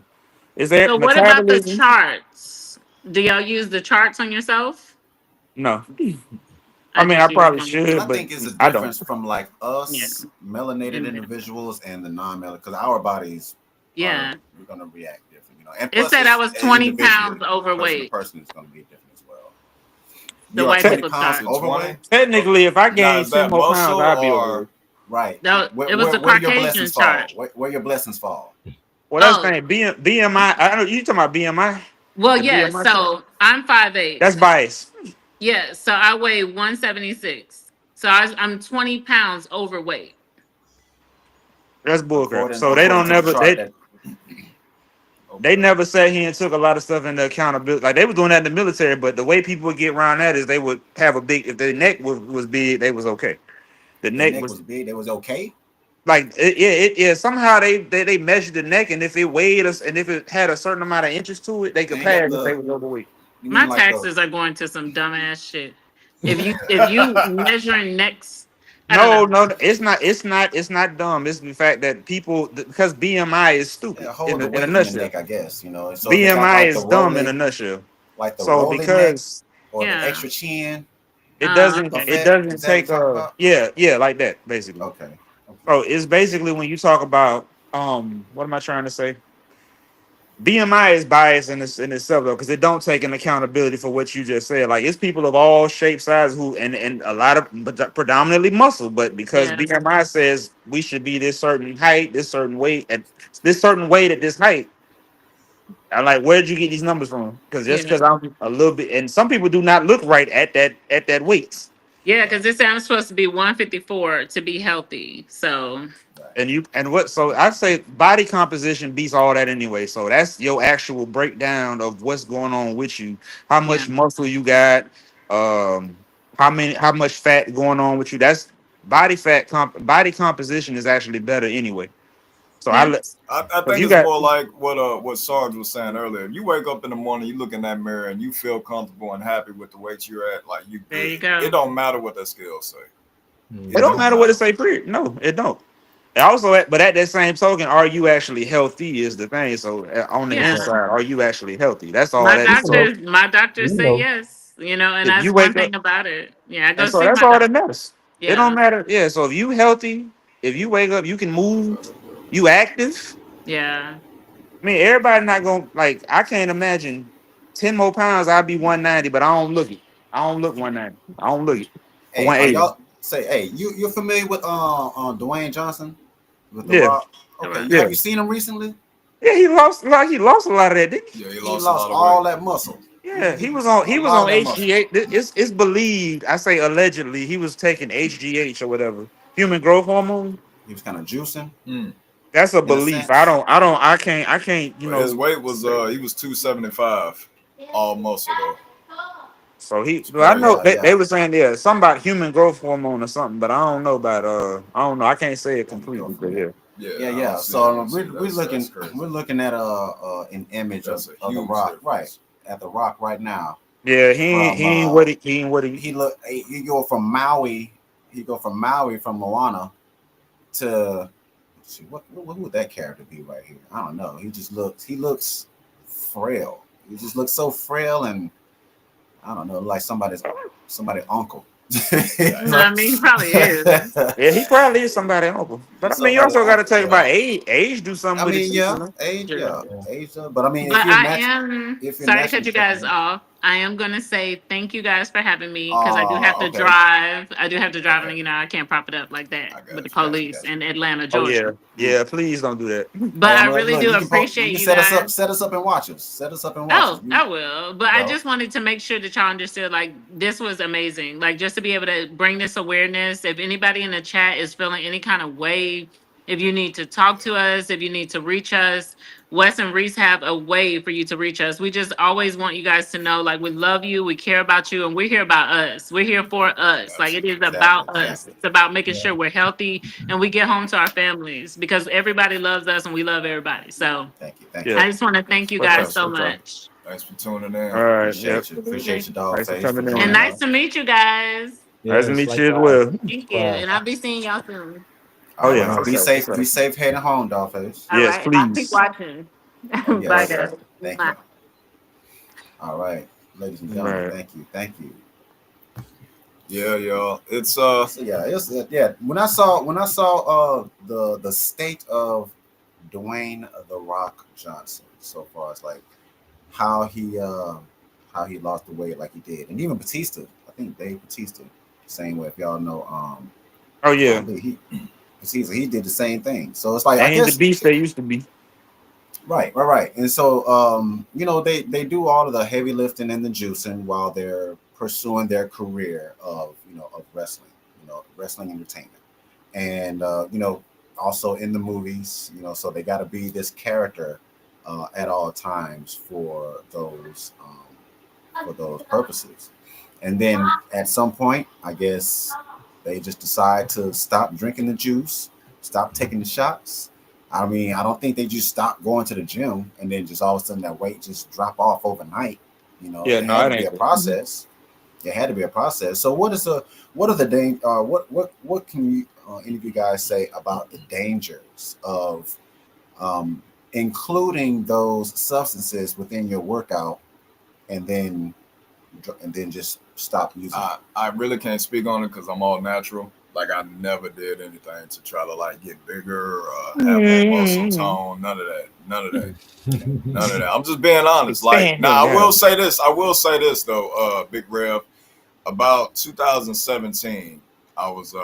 Is that So what about the metabolism? charts? Do y'all use the charts on yourself? No. I I mean, just I use probably them. I should, but think it's a I don't. difference from like Yeah. us melanated And individuals and the non-melanated because our bodies are yeah. we're gonna react different, and It plus said I it's was an 20 individual pounds person to overweight. person is gonna be different as well. The You are white Te- 20 people pounds is chart. it 20? overweight, Technically, if I Now gain is 10 that more pounds, muscle I'd be or overweight. right? No, it was a Where do your Caucasian blessings fall? chart. Where your blessings fall? Well, that's the Oh, thing. BMI. I don't. You talking about BMI? well, The yeah. BMI chart. So I'm 5'8". That's bias. Yeah. So I weigh 176. So I'm 20 pounds overweight. That's bullcrap. So they According don't to the never chart that they okay? never sat here and took a lot of stuff into accountability. Like they were doing that in the military, but the way people would get around that is they would have a big. If their neck was big, they was okay. The if their neck neck was was big, that was okay. like yeah. Somehow they measured the neck, and if it weighed us, and if it had a certain amount of inches to it, they could Ain't that pass if they the was overweight. you My mean like the taxes are going to some dumbass shit. If you measuring necks, I don't No, know. no, it's not dumb. It's the fact that people because BMI is stupid yeah, hold the in a weight in the nutshell. neck, I guess, So if they got BMI is dumb in a nutshell. like the So rolling neck because or the Yeah. extra chin it doesn't it effect, doesn't is that what you're take talking about? yeah like that basically. Okay. Okay. So it's basically when you talk about what am I trying to say? BMI is biased in itself though because it don't take an accountability for what you just said. Like it's people of all shapes, sizes who and a lot of but predominantly muscle, but because Yeah. BMI says we should be this certain height, this certain weight at this certain weight at this height. I'm like, where'd you get these numbers from? Because just Yeah. because I'm a little bit, and some people do not look right at that weight. Yeah, because Right. this I'm supposed to be 154 to be healthy. So Right. And what so I say body composition beats all that anyway. So that's your actual breakdown of what's going on with you, how yeah. much muscle you got, um, how much fat going on with you. That's body composition is actually better anyway. So Yeah. I so think you it's got more like what Sarge was saying earlier. If you wake up in the morning, you look in that mirror and you feel comfortable and happy with the weight you're at, like you There you good. It go. don't matter what that scale say. it It don't don't matter what it matter. say period. No, it don't. And also, but at that same token, are you actually healthy is the thing. So on the Yeah. Exactly. inside, are you actually healthy? That's all My that We is. So know. doctors, my doctors We say know. yes, and if you that's one wake up. thing about it. Yeah, I And go so see that's my all that doctor. matters. It don't Yeah. matter. Yeah. So if you healthy, if you wake up, you can move, you active. Yeah. I mean, everybody not gonna like. I can't imagine 10 more pounds. I'd be 190, but I don't look it. I don't look 190. I don't look it. Or Hey, are 180. y'all say hey, you're familiar with Dwayne Johnson with the Yeah. Rock? All Okay, right. Yeah. have you seen him recently? Yeah. He lost a lot of that, didn't he? Yeah, he He lost a lost lot of weight. all that muscle. Yeah, A he was lot on of that muscle. HGH. It's believed, I say allegedly, he was taking HGH or whatever, human growth hormone. He was kind of juicing Mm. That's a in a belief. sense. I can't, But his weight was he was 275, all muscle though. So It's well, I crazy. know Yeah, they yeah. were saying something about human growth hormone or something, but I don't know about I don't know. I can't say it Human completely, growth but hormone. yeah. Yeah, Yeah, I don't yeah. see. I So don't see. That's we're crazy. looking at an image That's a of the huge Rock, right? difference. At the Rock right now. Yeah, From he ain't what he he go from Maui. He go from Maui from Moana to let's see what would that character be right here? I don't know. He looks frail. He just looks so frail and I don't know, like somebody uncle. No, I mean, he probably is. yeah, he probably is somebody uncle. But I mean you Somebody also gotta uncle, take bro. about age. Age do something I with it mean, too, you yeah, know? age, True. yeah, Yeah. age. But I mean, But I am if you're sorry to cut naturally you guys trained, off. I am gonna say thank you guys for having me because I do have to okay, drive. I do have to drive, okay, and I can't prop it up like that I with the got you. police got you. in Atlanta, Oh Georgia. yeah. Yeah, please don't do that. But Hey, I I'm really look. do You appreciate can you guys. set us up and watch us. Set us up and watch us. Oh, I will. But You I know, just wanted to make sure that y'all understood like this was amazing. Like just to be able to bring this awareness. If anybody in the chat is feeling any kind of way, if you need to talk to us, if you need to reach us, Wes and Reese have a way for you to reach us. We just always want you guys to know like we love you, we care about you, and we're here about us. We're here for us. Like Got you. it is exactly, about us. exactly. It's about making Yeah. sure we're healthy and we get home to our families because everybody loves us and we love everybody. So Thank you. Yeah, I just want to thank you for guys sure, so for sure. much. Thanks for tuning All in. right, yep. Appreciate you, dog Thanks for face, for coming And in. joining nice us. to meet you guys. Nice to Yes. meet you as Likewise. well. Thank you. Likewise. And I'll be seeing y'all soon. Oh All yeah, right, for sure, for sure. be safe heading home, dog face. All Yes, right. I'll keep please. watching. Oh Bye, yes, guys. thank Bye. you. All right, ladies and All gentlemen, right. thank you. Yeah, y'all. It's So yeah, yeah. When I saw the state of Dwayne the Rock Johnson so far, it's like how how he lost the weight like he did, and even Batista. I think Dave Batista, same way. If y'all know, Oh I yeah. believe Batista, he did the same thing. So it's like They I ain't the guess beast they used to be. right. And so you know, they do all of the heavy lifting and the juicing while they're pursuing their career of of wrestling, wrestling entertainment. And you know, also in the movies, so they got to be this character at all times for those purposes. And then at some point, I guess they just decide to stop drinking the juice, stop taking the shots. I mean, I don't think they just stop going to the gym and then just all of a sudden that weight just drop off overnight. Yeah, It no, had it to be a ain't. process. It had to be a process. So what are the what can you any of you guys say about the dangers of um, including those substances within your workout and then just stop using them? I really can't speak on it because I'm all natural. Like I never did anything to try to like get bigger or have more muscle Mm, tone. None of that. None of that. Yeah. None of that. I'm just being honest. Like expand your now, I will narrative. say this. I will say this though. Big Rev. About 2017, I was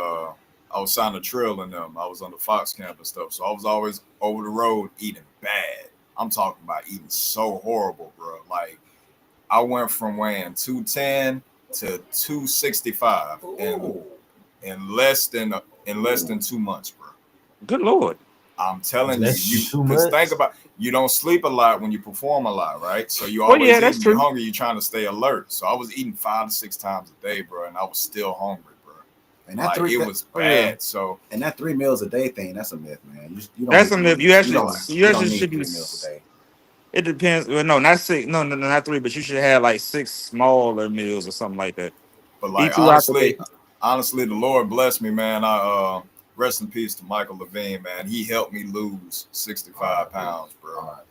signed to Trill in them. I was on the Fox camp and stuff. So I was always over the road eating bad. I'm talking about eating so horrible, bro. Like I went from weighing 210 to 265 Ooh, in less than 2 months, bro. Good lord. I'm telling you, Less than you two because think months. about you don't sleep a lot when you perform a lot, right? So you Well, yeah, always that's eating, you're true. hungry, you're trying to stay alert. So I was eating 5 to 6 times a day, bro, and I was still hungry, bro. and Like it was Oh yeah. bad. So and that 3 meals a day thing, that's a myth, man. You don't That's need something if you you actually don't you you actually don't need should be 3 meals a day. it depends. Well, no, not six. No, no, no, not three. But you should have like six smaller meals or something like that. but like Eat two out the day. honestly, the Lord blessed me, man. I rest in peace to Michael Levine, man. He helped me lose 65 pounds, bro. All right.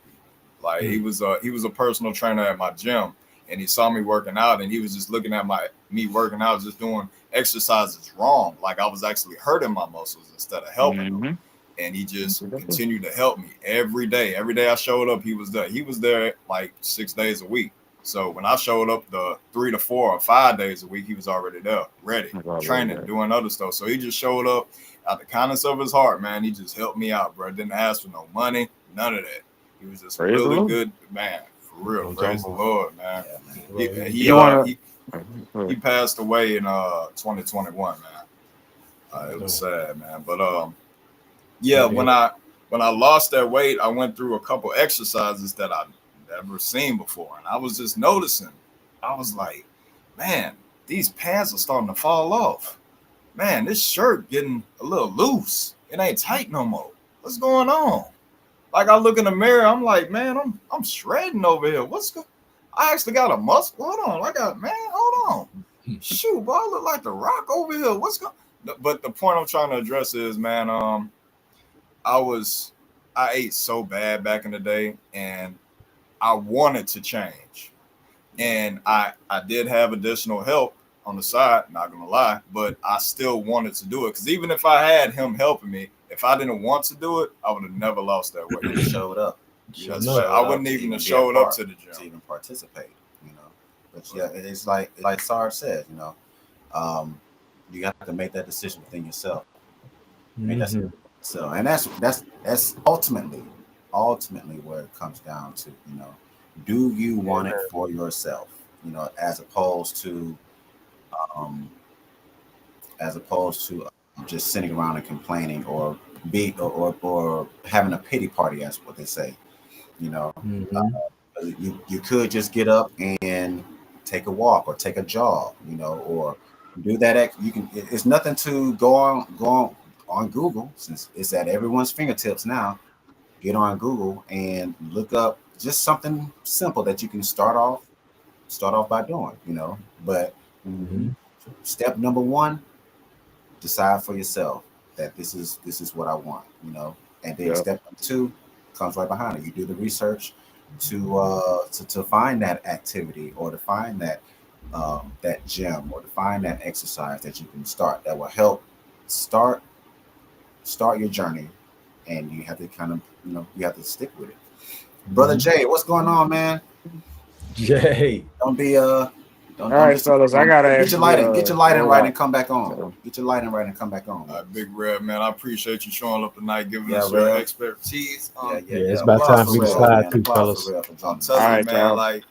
Like he was a personal trainer at my gym, and he saw me working out, and he was just looking at me working out, just doing exercises wrong. Like I was actually hurting my muscles instead of helping them. Mm-hmm. And he just continued to help me every day. Every day I showed up, he was there. He was there like 6 days a week. So when I showed up the 3 to 4 or 5 days a week, he was already there, ready, training, doing other stuff. So he just showed up out the kindness of his heart, man. He just helped me out, bro. Didn't ask for no money, none of that. He was just a Praise the really Lord. good man. For real, I'm praise talking the about. Lord, man. Yeah, man. He Well, he You uh wanna? he, he passed away in 2021, man. It was no, sad, man. But yeah, sorry to hear when I lost that weight, I went through a couple exercises that I never seen before, and I was just noticing. I was like, man, these pants are starting to fall off. Man, this shirt getting a little loose. It ain't tight no more. What's going on? Like I look in the mirror, I'm like, man, I'm shredding over here. What's going? I actually got a muscle. Hold on, I got man. Hold on. that. Shoot, boy, I look like the Rock over here. What's going? But the point I'm trying to address is, man, I was I ate so bad back in the day, and I wanted to change, and I did have additional help on the side. Not gonna lie, but I still wanted to do it because even if I had him helping me, if I didn't want to do it, I would have never lost that weight. You just showed up. You Sure That's just right. enough. I showed up wouldn't to even even have be a showed up part, to the to gym. even participate. You know, but yeah, it's like Sarge said. You know, um, you have to make that decision within yourself. Make that Hmm. so, and that's ultimately where it comes down to. You know, do you want it Amen. for yourself? You know, um, as opposed to just sitting around and complaining or or having a pity party, as what they say. You know, Hmm. you could just get up and take a walk or take a jog, you know, or do that. You can. It's nothing to go on Google, since it's at everyone's fingertips now. Get on Google and look up just something simple that you can start off by doing, you know. But Hmm. step number one, decide for yourself that this is what I want, you know. And then Yeah, step number two comes right behind it. You do the research to find that activity, or to find that gym, or to find that exercise that you can start that will help start start your journey. And you have to kind of, you have to stick with it. Brother Hmm. Jay, what's going on, man? Jay. Don't be all don't right, disappear. fellas. I gotta Get your actually lighting, roll right, and out. come back on. So, Get your lighting right and come back on, man. Big Red, man, I appreciate you showing up tonight, giving Yeah, us your Rev. expertise. Yeah, yeah, Yeah, it's yeah. about Applause time for for me to Rev, slide man. through, Applause for fellas. Rev for I'm joining us. all telling you, right, man, y'all. like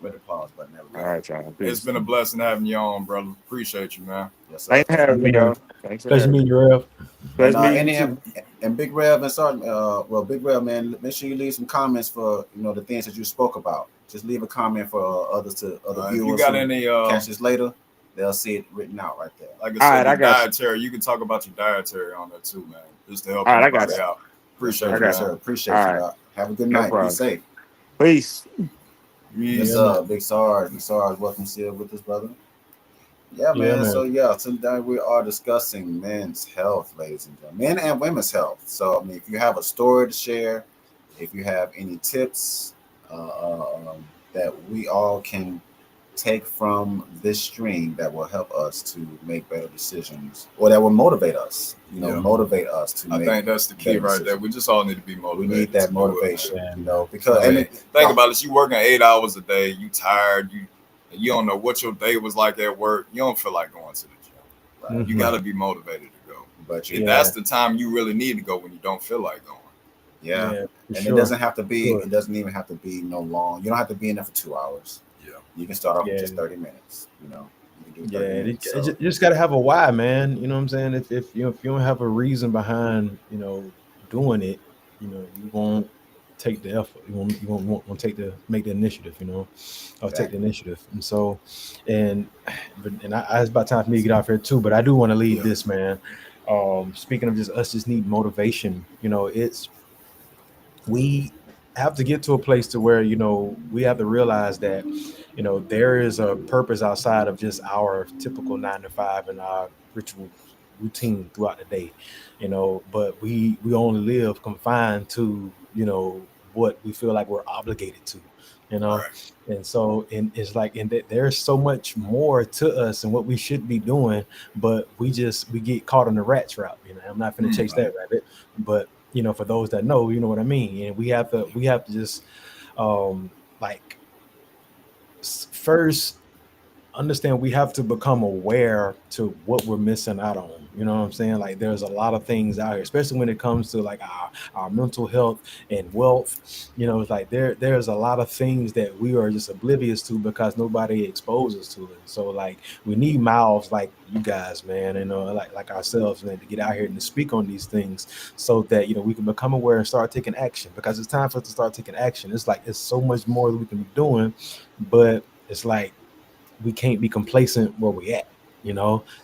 With the applause button, there we All go. right, y'all. it's Peace. been a blessing having you on, brother. Appreciate you, man. Yes, sir. Thanks for having Yeah, me, man. y'all. Thanks for Pleasure having me. meeting you, Rev. And Pleasure meeting you any too. and Big Rev and Sergeant, well, Big Rev, man, make sure you leave some comments for, the things that you spoke about. Just leave a comment for other If you viewers got who any, catch this later. They'll see it written out right there. like I All said, right, your I got you. dietary, you can talk about your dietary on there too, man, just to help All right, I got anybody you. out. Yes, sir. Appreciate I you, got Yes, you. man. sir. All Appreciate you, right, Doc. Have a good no night. Be problem. safe. Peace. Peace. Yeah, Yes, man. Big Sarge. Big Sarge, welcome still with us, brother. Yeah, Yeah, man. So man. yeah, tonight we are discussing men's health, ladies and gentlemen, men and women's health. So I mean, if you have a story to share, if you have any tips that we all can take from this stream that will help us to make better decisions, or that will motivate us, Yeah, motivate us to I make think that's the key better right there. decisions. We just all need to be We need motivated to that do it, man. motivation, Yeah, man. because I and mean, think about it. You working 8 hours a day. You tired. You don't know what your day was like at work. You don't feel like going to the gym. right, You Hmm. got to right. be motivated to go. But you, And Yeah, that's the time you really need to go when you don't feel like going. yeah, yeah, for and it sure. doesn't have to be. Sure. It doesn't even have to be no long. You don't have to be in there for 2 hours. Yeah. You can start off with Yeah, just 30 minutes. You can do yeah. 30 minutes. You So just got to have a why, man. You know what I'm saying? If you don't have a reason behind doing it, you won't take the effort. You won't take the make the initiative. Or take the exactly. initiative. And so, and it's about time for me to get off here too. But I do want to leave Yeah. this, man. Speaking of just us, just need motivation. It's we have to get to a place to where we have to realize that there is a purpose outside of just our typical 9 to 5 and our ritual routine throughout the day. But we only live confined to what we feel like we're obligated to you know Right. and so it's like and that there's so much more to us and what we should be doing, but we get caught in the rat trap. I'm not going to chase Right. that rabbit, but for those that know, you know what I mean. And we have to just like first understand we have to become aware to what we're missing out on. You know what I'm saying? Like there's a lot of things out here, especially when it comes to like our mental health and wealth. You know, it's like there's a lot of things that we are just oblivious to because nobody exposes to it. So like we need mouths like you guys, man, you know, like ourselves, man, to get out here and to speak on these things so that we can become aware and start taking action, because it's time for us to start taking action. It's like it's so much more that we can be doing, but it's like we can't be complacent where we at.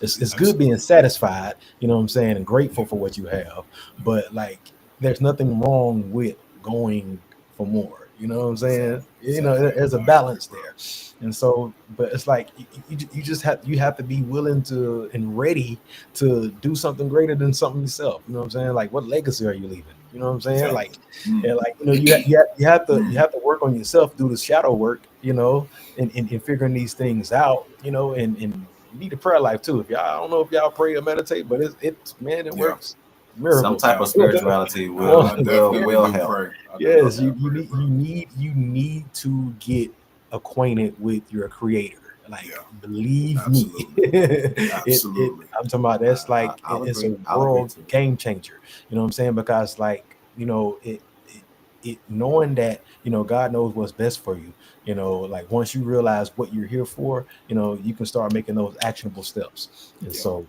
It's good being satisfied, you know what I'm saying, and grateful for what you have, but like there's nothing wrong with going for more, you know what I'm saying. There's a balance there. And so, but it's like you just have to be willing to and ready to do something greater than something yourself, you know what I'm saying. Like what legacy are you leaving, you know what I'm saying. Like and like you have to work on yourself, do the shadow work, in figuring these things out, and you need a prayer life too. If y'all, I don't know if y'all pray or meditate, but it's man, it Yeah. works Some miracles. type of spirituality Oh, I definitely will do help. pray. I do yes, definitely pray, bro. you need to get acquainted with your creator. Like, Yeah, believe me, absolutely. it Absolutely. I'm talking about, that's like I'll it's a agree. I'll agree world too. game changer. You know what I'm saying? Because like, it knowing that, God knows what's best for you, like once you realize what you're here for, you can start making those actionable steps. And Yeah. so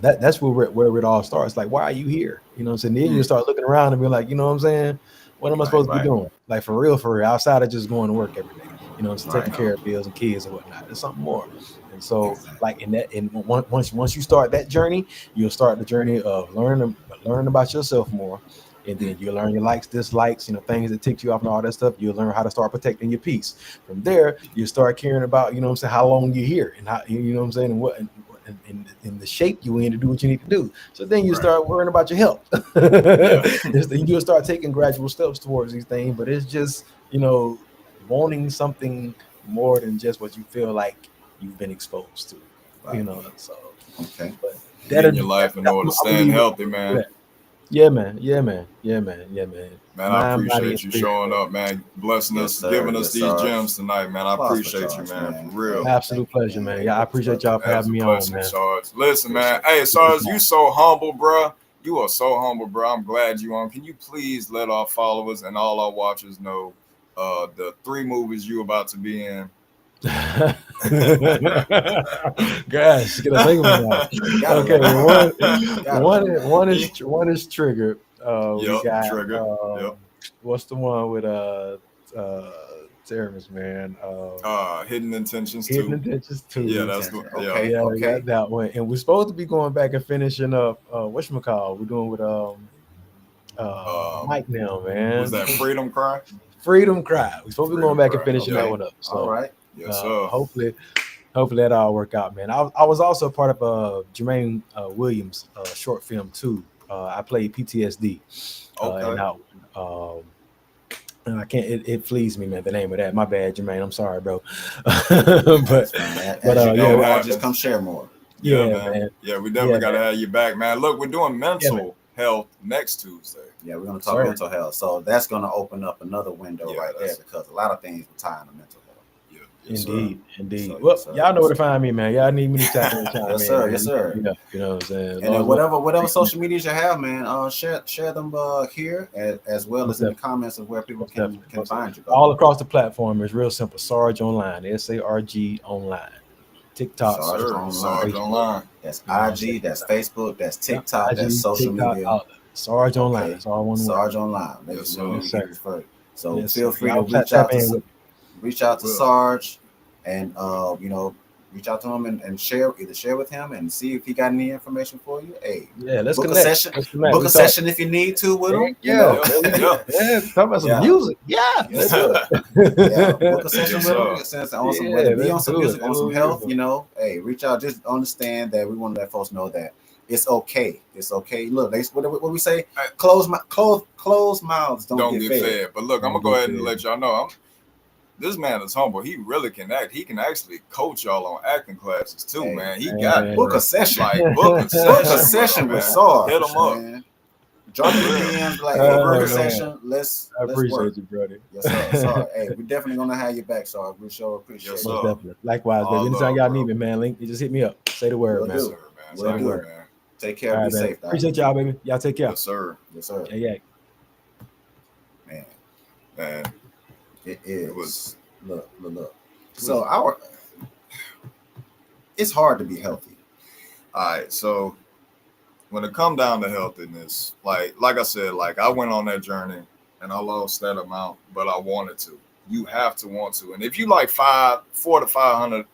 that's where it all starts. Like, why are you here? You know what I'm saying? Then you Mm. start looking around and be like, you know what I'm saying? What am I Right, supposed to be Right. doing? Like, for real, outside of just going to work every day, it's right. taking Right. care of bills and kids and whatnot. There's something more. And so, Exactly. like, once you start that journey, you'll start the journey of learning about yourself more. And then Mm. you learn your likes, dislikes, things that tick you off and all that stuff. You'll learn how to start protecting your peace. From there, you start caring about, I'm saying, how long you're here and how, I'm saying, and what, in the shape you in to do what you need to do. So then you Right. start worrying about your health. Yeah. You'll start taking gradual steps towards these things, but it's just, wanting something more than just what you feel like you've been exposed to. Right. So, Okay. but Getting your life in order, I'm gonna staying leave it healthy, with man. that. Yeah, man. Yeah, man. Yeah, man. Yeah, man. Man, I Mind, body, and appreciate you spirit, showing man. up, man. Blessing Yes, us, sir. giving us Yes, these Sarge. gems tonight, man. I Applause for appreciate you, Sarge, man, for man. real. Hey, thank Absolute you, pleasure, man. man. Hey, Yeah, I it was appreciate love. y'all for As having a me on, blessing, man. Sarge. Listen, man. Appreciate it. Hey, Sarge, you so humble, bro. You are so humble, bro. I'm glad you on. Can you please let our followers and all our watchers know the 3 movies you about to be in? Gosh, gonna think about it. Gotta Okay, let them know. Gotta let them know. one is triggered. We Yep, got trigger. Yep. what's the one with uh terrorist, man? Hidden intentions Hidden too. Intentions Hidden Yeah, 2. that's the intention. yeah. Okay. Yeah, we Okay. got that one. And we're supposed to be going back and finishing up whatchamacallit. We're doing with Um, Mike now, was man. that Freedom Cry? Freedom Cry. We're supposed to be going Freedom back and Cry. finishing that Okay. Okay. one up. All So right. Yes, sir. hopefully that all work out, man. I was also part of Jermaine Williams short film too. I played PTSD in Okay. that one. And I can't. It flees me, man. The name of that. My bad, Jermaine. I'm sorry, bro. That's but fine. but As you yeah, It go, just come happens. share more. Yeah, yeah, man. man. Yeah, we definitely Yeah, got to man. have you back, man. Look, we're doing Yeah, man. mental health next Tuesday. Yeah, we're gonna talk Sir. mental health. So that's gonna open up another window Yeah, right there that's because a lot of things will tie into mental health. yeah, yes, sir. Indeed, indeed. So Well, yes, sir. y'all know Yes, where to sir. find me, man. Y'all need me to tap in and chime Yes, in, sir. Yes, man. sir. You know what I'm saying? As And long then as what whatever social medias you have, man, share them here as well most as in the definitely, comments of where people most definitely, can most definitely. find you, brother. All across the platform is real simple. Sarge Online, SARG Online, TikTok, Yes, Sarge sir. Online. Sarge Facebook. Online. That's You know what I'm saying? IG, that's Facebook, that's Yeah, TikTok, that's IG, social TikTok, media. all of it. Sarge Online. Okay, It's all one word. Sarge Online. Yes, Let sir. me Yes, get sir. this first. So Yes, feel sir. free to Y'all tap in with me. reach We out to will. Sarge, and reach out to him and share with him and see if he got any information for you. Hey, Yeah, let's book a connect. session, Let's connect. We talk. if you need to with Heck him. yeah. Yeah, There we yeah. go. Yeah, talk about some Yeah, music. Yeah, yes, let's do sir. Yeah, book it. a session Yes, with them. sir. Since on some whether Yeah, it be let's on some do it. music, That's on what some we're here health, for. hey, reach out. Just understand that we want to let folks know that it's okay. It's okay. Look, what we say, Hey, closed mouths don't don't get get fed. fed. But look, I'm Don't gonna go get ahead and fed. let y'all know. This man is humble. He really can act. He can actually coach y'all on acting classes too, Hey, man. He got Man. book a session. like book a Book a session with him, session with man. Hit Sarge, him up. man. Drop me For the real. DMs, like, hey, For book a real. Man, session. Let's I work. appreciate you, brother. Yes, sir. Sorry. Hey, we're definitely gonna have you back, so we sure appreciate Yes, it. Most sir. definitely. Likewise, baby. All Anytime love, y'all need bro. me, man, link, you just hit me up. Say the word, Will man. Yes, do. sir, man. Will Say the Same here, do. word. man. Take care. All Be right, man. safe, Doc. Appreciate y'all, baby. Y'all take care. Yes, sir. Yes, sir. Yeah, yeah. Man, Man, it it was is. Look. it was So it's hard to be healthy. all right. So when it come down to healthiness, like I said, like I went on that journey and I lost that amount, but I wanted to. You have to want to. And if you like 400 to 500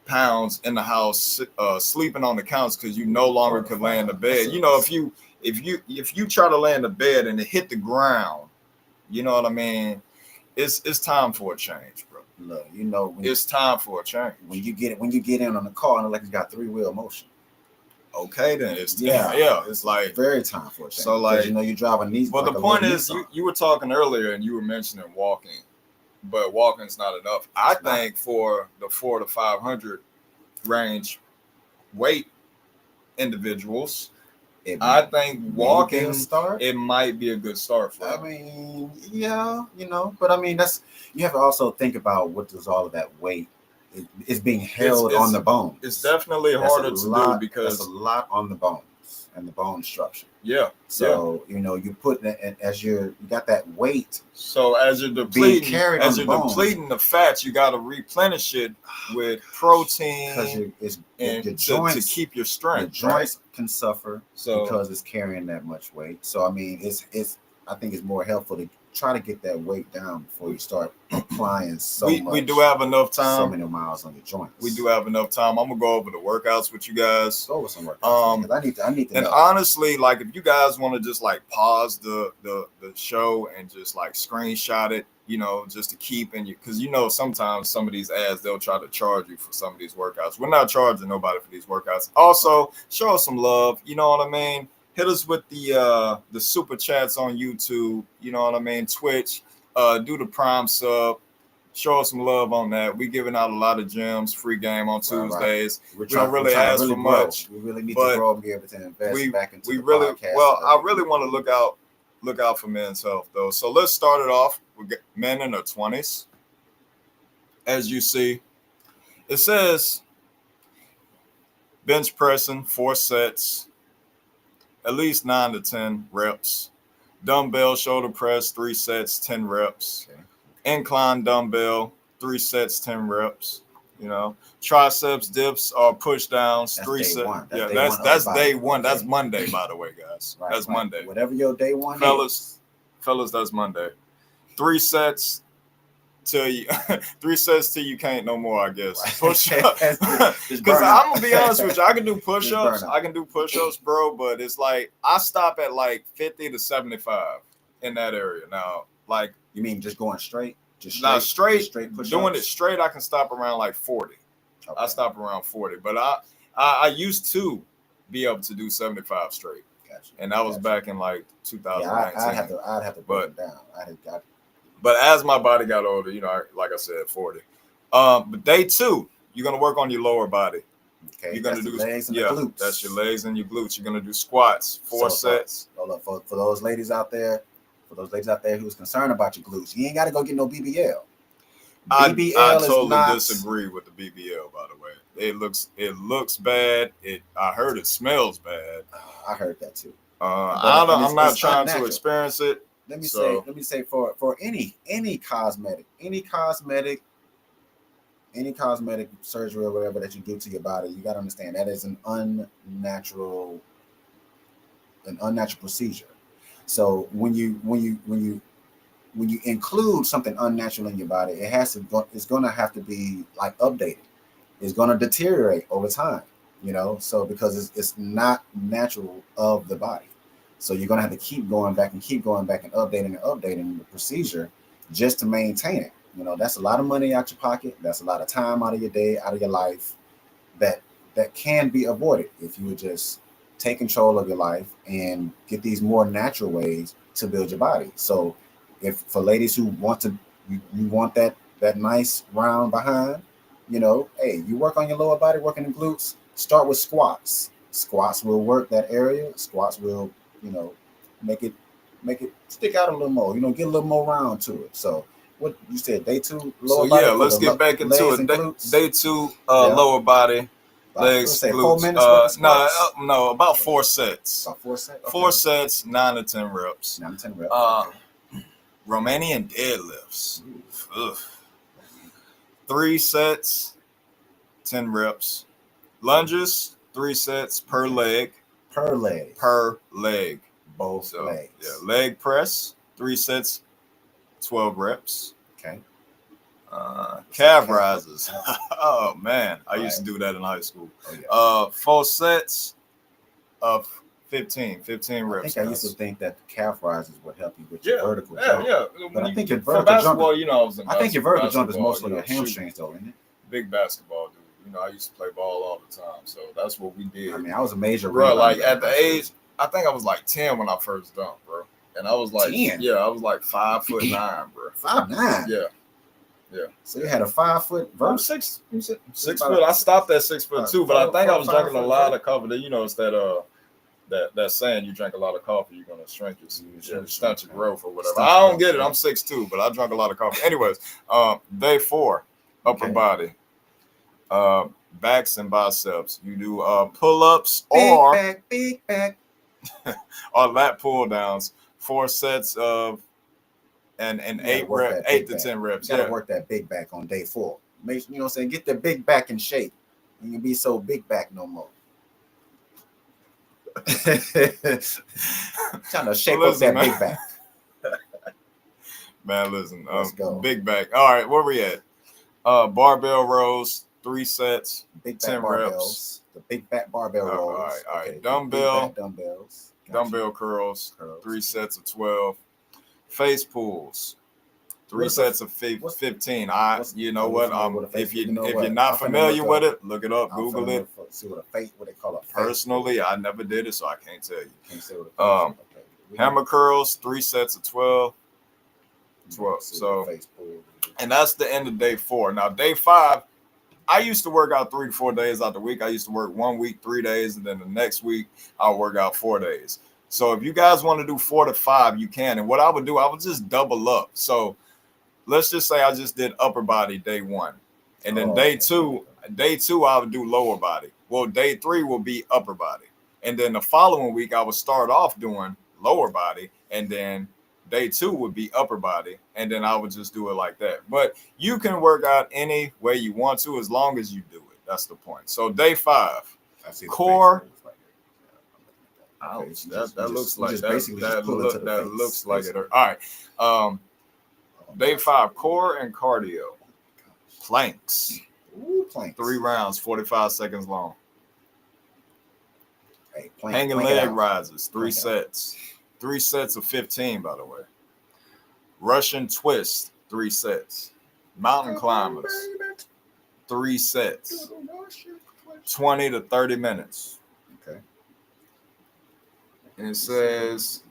pounds in the house, sleeping on the couch because you no longer could lay in the bed. You know, if you try to lay in the bed and it hit the ground, you know what I mean? It's time for a change, bro. Look, you know, It's time for a change. when you get in on the car, and like it's got 3-wheel motion. Okay, then it's Yeah. yeah. It's like Very time for a change. So, Because, like, you know, you drive a Nissan. Well, like the a point little is, Nissan. you were talking earlier and you were mentioning walking, but walking's not enough. I It's not. think for the 400 to 500 range weight individuals, I think walking start. it might be a good start for I them. mean, yeah, you know, but I mean, that's you have to also think about what does all of that weight is being held on the bones. It's definitely That's harder a to lot, do because that's a lot on the bones and the bone structure. yeah. So you know, you put that as you got that weight. So as you're Being carried on the bones. depleting the fats, you got to replenish it with protein Because and your to joints keep your your strength. joints can suffer So because it's carrying that much weight. So I mean, it's I think it's more helpful to try to get that weight down before you start applying we do have enough so time. many miles on your joints. We do have enough time. I'm gonna go over the workouts with you guys. Go over some workouts. Because I need to And know. honestly, like if you guys want to just like pause the show and just like screenshot it, you know, just to keep in you, because you know sometimes some of these ads they'll try to charge you for some of these workouts. We're not charging nobody for these workouts. Also, show us some love. You know what I mean? Hit us with the super chats on YouTube. You know what I mean? Twitch. Do the Prime sub. Show us some love on that. We giving out a lot of gems, free game on Tuesdays. We're We don't really ask for grow. much. We really need but to grow and be able to invest back into we the really podcast. well. I really want to look out for men's health though. So let's start it off with men in their 20s. As you see, it says bench pressing 4 sets, at least 9 to 10 reps. Dumbbell shoulder press 3 sets, 10 reps. Okay. Incline dumbbell 3 sets, 10 reps. You know, triceps dips or push downs, That's 3 sets. That's Yeah, that's day one. Okay. That's Monday, by the way, guys. That's Monday. Whatever your day one fellas, that's Monday. 3 sets till you 3 sets till you can't no more, I guess. Right. Push up. Because I'm gonna be honest with you, I can do push-ups. Bro, but it's like I stop at like 50 to 75 in that area. Now, like You mean just going straight? Just straight push-ups? doing it straight, I can stop around like 40. Okay. I stop around 40. But I used to be able to do 75 straight. Gotcha. And that was back in like 2019. Yeah, I'd have to break it down. But as my body got older, you know, like I said, 40. But day 2, you're gonna work on your lower body. Okay. You're gonna do legs and the glutes. That's your legs and your glutes. You're gonna do squats, 4 sets. For those ladies out there, who's concerned about your glutes, you ain't got to go get no BBL. BBL I totally disagree with the BBL. By the way, it looks bad. I heard it smells bad. I heard that too. I'm not trying to experience it. Let me say for any cosmetic surgery or whatever that you do to your body, you got to understand that is an unnatural procedure. So when you include something unnatural in your body, it's going to have to be like updated. It's going to deteriorate over time, you know. So because it's not natural of the body. So you're going to have to keep going back and updating the procedure just to maintain it. You know, that's a lot of money out your pocket. That's a lot of time out of your day, out of your life that can be avoided if you would just take control of your life and get these more natural ways to build your body. So if for ladies who want to, you want that nice round behind, you know, hey, you work on your lower body, working the glutes, start with squats. Squats will work that area. Squats will, you know, make it stick out a little more. Get a little more round to it. So what you said, day 2 lower So body. yeah, let's get back into legs it. and glutes. Day 2 Yeah. lower body, legs, Let's say glutes. 4 minutes worth of squats. No, about 4 sets. About 4 sets. Okay. 4 sets, 9 to 10 reps. 9 to 10 reps. Okay. Romanian deadlifts. Ugh. 3 sets, 10 reps. Lunges, 3 sets per leg. Per leg. Both legs. Yeah, leg press, 3 sets, 12 reps. Okay. Calf rises. Oh man, I used to do that in high school. Oh, yeah. 4 sets of 15 reps. I think I used to think that the calf rises would help you with your vertical jump. Yeah. But I think your for vertical basketball, jump. I was in I think your vertical jump is mostly your shooting. hamstrings, though, isn't it? Big basketball dude. I used to play ball all the time, so that's what we did. I mean, I was a major bro. Like rebounder at the age, I think I was like 10 when I first dunked, bro. And I was like, 10? Yeah, I was like 5'9", bro. 5'9". Yeah. So you had a 5 foot I'm verse. 6 foot. I stopped at 6'2", but I think I was drinking a lot of coffee. It's that that saying, you drink a lot of coffee, you're gonna shrink your stunt your growth or whatever. I don't get it. I'm 6'2", but I drank a lot of coffee. Anyways, day 4, upper body, backs and biceps. You do pull-ups Big back. or lat pull downs. 4 sets of and 8 to 10 reps. You gotta work that big back on day 4. Make what I'm saying, get the big back in shape. You can be so big back no more. Trying to shape up that big back. Man, listen. Let's go. Big back. All right, where we at? Barbell rows, 3 sets, big back 10 barbells. Reps. The big back barbell rolls. All right. Okay. Dumbbell. Dumbbells. Dumbbell curls, 3 sets of 12. Face pulls, 3 sets of 15. You know what? If you're not familiar with it, look it up, Google it. See what they call a face. Personally, I never did it, so I can't tell you. Can't say what hammer curls, 3 sets of 12. 12. So, and that's the end of day 4. Now, day 5, I used to work out 3 to 4 days out the week. I used to work 1 week, 3 days, and then the next week I'll work out 4 days. So if you guys want to do 4 to 5, you can. And what I would do, I would just double up. So let's just say I just did upper body day 1. And then day 2, I would do lower body. Well, day 3 will be upper body. And then the following week, I would start off doing lower body. And then day 2 would be upper body. And then I would just do it like that. But you can work out any way you want to as long as you do it. That's the point. So day 5, core. Ouch, that looks like it. All right. Day 5, core and cardio. Planks. Planks. 3 rounds, 45 seconds long. Hey, hanging leg rises, 3 sets. 3 sets of 15, by the way. Russian twist, 3 sets. Mountain climbers, 3 sets. 20 to 30 minutes. Okay. And it says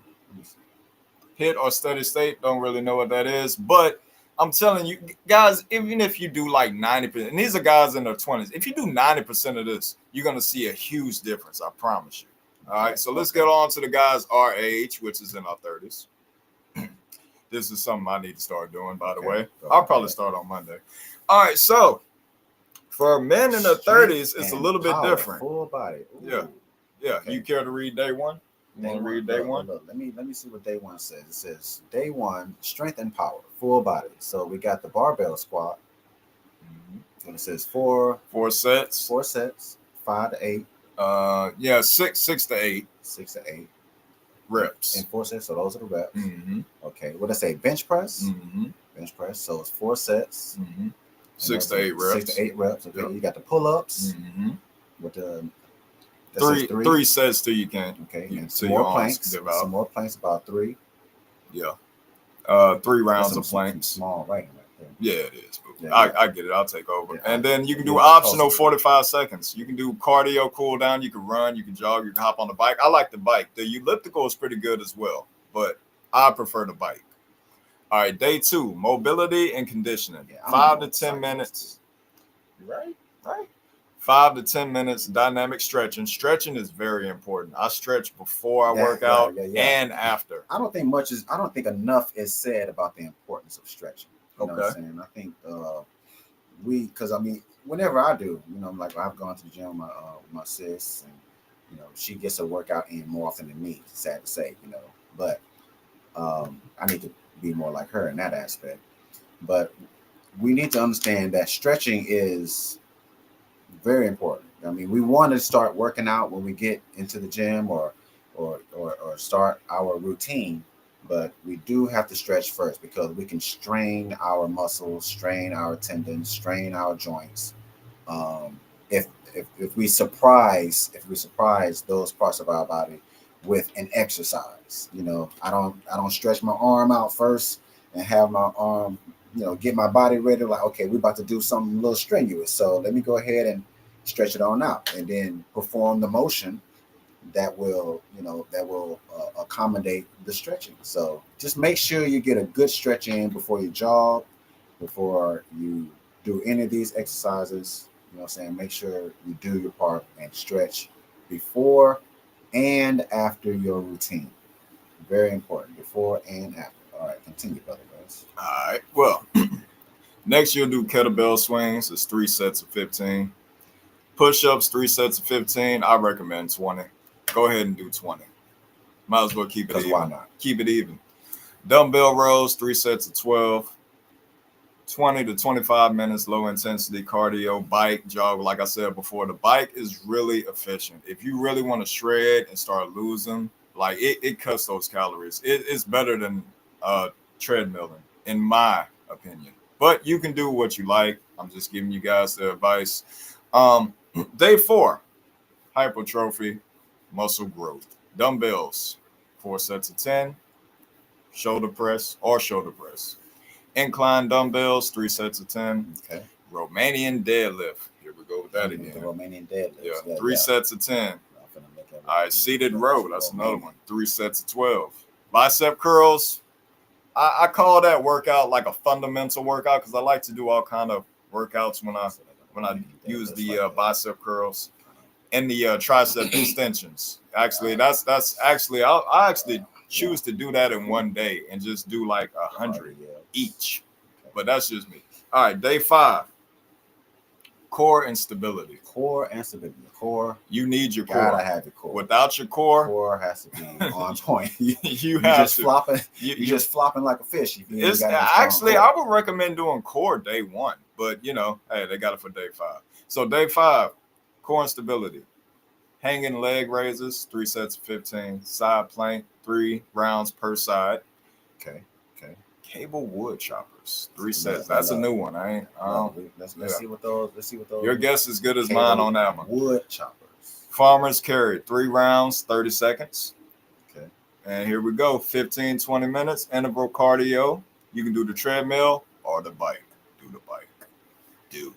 hit or steady state. Don't really know what that is, but I'm telling you guys, even if you do like 90%, and these are guys in their 20s, if you do 90% of this, you're going to see a huge difference. I promise you. All right. So let's get on to the guys our age, which is in our 30s. This is something I need to start doing, by the way. I'll probably start on Monday. All right. So for men in their 30s, it's a little bit different. Full body. Ooh. Yeah. Okay. You care to read day 1? You want to read day 1? Look, let me see what day 1 says. It says day 1, strength and power, full body. So we got the barbell squat. And it says 4 sets. 4 sets, 5 to 8. 6 to 8. 6 to 8 reps. In 4 sets. So those are the reps. Mm-hmm. Okay. What did I say? Bench press. Mm-hmm. Bench press. So it's 4 sets. Mm-hmm. 6 to 8 reps. 6 to 8 reps. Okay. Yep. You got the pull-ups. Mm-hmm. With the 3 sets till you can. Okay. You, and some more planks. Some more planks, about 3. Yeah. 3 rounds of planks. Small, right? Yeah, it is. Yeah, I get it. I'll take over. Yeah, and then you can do optional 45 seconds. You can do cardio cool down. You can run. You can jog. You can hop on the bike. I like the bike. The elliptical is pretty good as well, but I prefer the bike. All right, day 2, mobility and conditioning. 5 to 10 minutes. Right. 5 to 10 minutes dynamic stretching. Stretching is very important. I stretch before I work out and after. I don't think enough is said about the importance of stretching. You know what I'm saying? I think because I mean, whenever I do, like I've gone to the gym with my sis, and she gets a workout in more often than me. Sad to say, but I need to be more like her in that aspect. But we need to understand that stretching is very important. I mean, we want to start working out when we get into the gym or start our routine, but we do have to stretch first because we can strain our muscles, strain our tendons, strain our joints. Um, if, if we surprise those parts of our body with an exercise, I don't stretch my arm out first and have my arm, get my body ready. Like, okay, we're about to do something a little strenuous, so let me go ahead and stretch it on out, and then perform the motion that will accommodate the stretching. So just make sure you get a good stretch in before you jog, before you do any of these exercises. You know what I'm saying? Make sure you do your part and stretch before and after your routine. Very important. Before and after. All right, continue, brother guys. All right. Well, next you'll do kettlebell swings. It's 3 sets of 15. Push-ups, 3 sets of 15. I recommend 20. Go ahead and do 20. Might as well keep it Because even. why not? Keep it even. Dumbbell rows, 3 sets of 12. 20 to 25 minutes, low intensity cardio, bike, jog. Like I said before, the bike is really efficient. If you really want to shred and start losing, like it cuts those calories. It's better than treadmilling, in my opinion. But you can do what you like. I'm just giving you guys the advice. Day 4, hypertrophy, muscle growth. Dumbbells, 4 sets of 10, shoulder press or shoulder press. Incline dumbbells, 3 sets of 10. Okay. Romanian deadlift. Here we go with that again. The Romanian deadlift. Yeah, 3 sets of 10. All right, seated row. That's another one. 3 sets of 12. Bicep curls. I call that workout like a fundamental workout because I like to do all kind of workouts when I use the bicep curls and the tricep extensions. Actually, that's actually I actually choose to do that in one day and just do like 100 each. But that's just me. All right, day 5. Core and stability. Core and stability. Core. You need your core. Gotta have your core. Without your core, core has to be on point. you have just to. Flopping. You're just flopping like a fish. It's actually I would recommend doing core day 1, but hey, they got it for day 5. So day 5, core and stability. Hanging leg raises, 3 sets of 15. Side plank, 3 rounds per side. Okay. Cable wood choppers, 3 sets. That's a new one. Let's see what those. Your guess is as good as mine on that one. Wood choppers. Farmers carry 3 rounds, 30 seconds. Okay. And here we go. 15, 20 minutes. Interval cardio. You can do the treadmill or the bike. Do the bike. Do.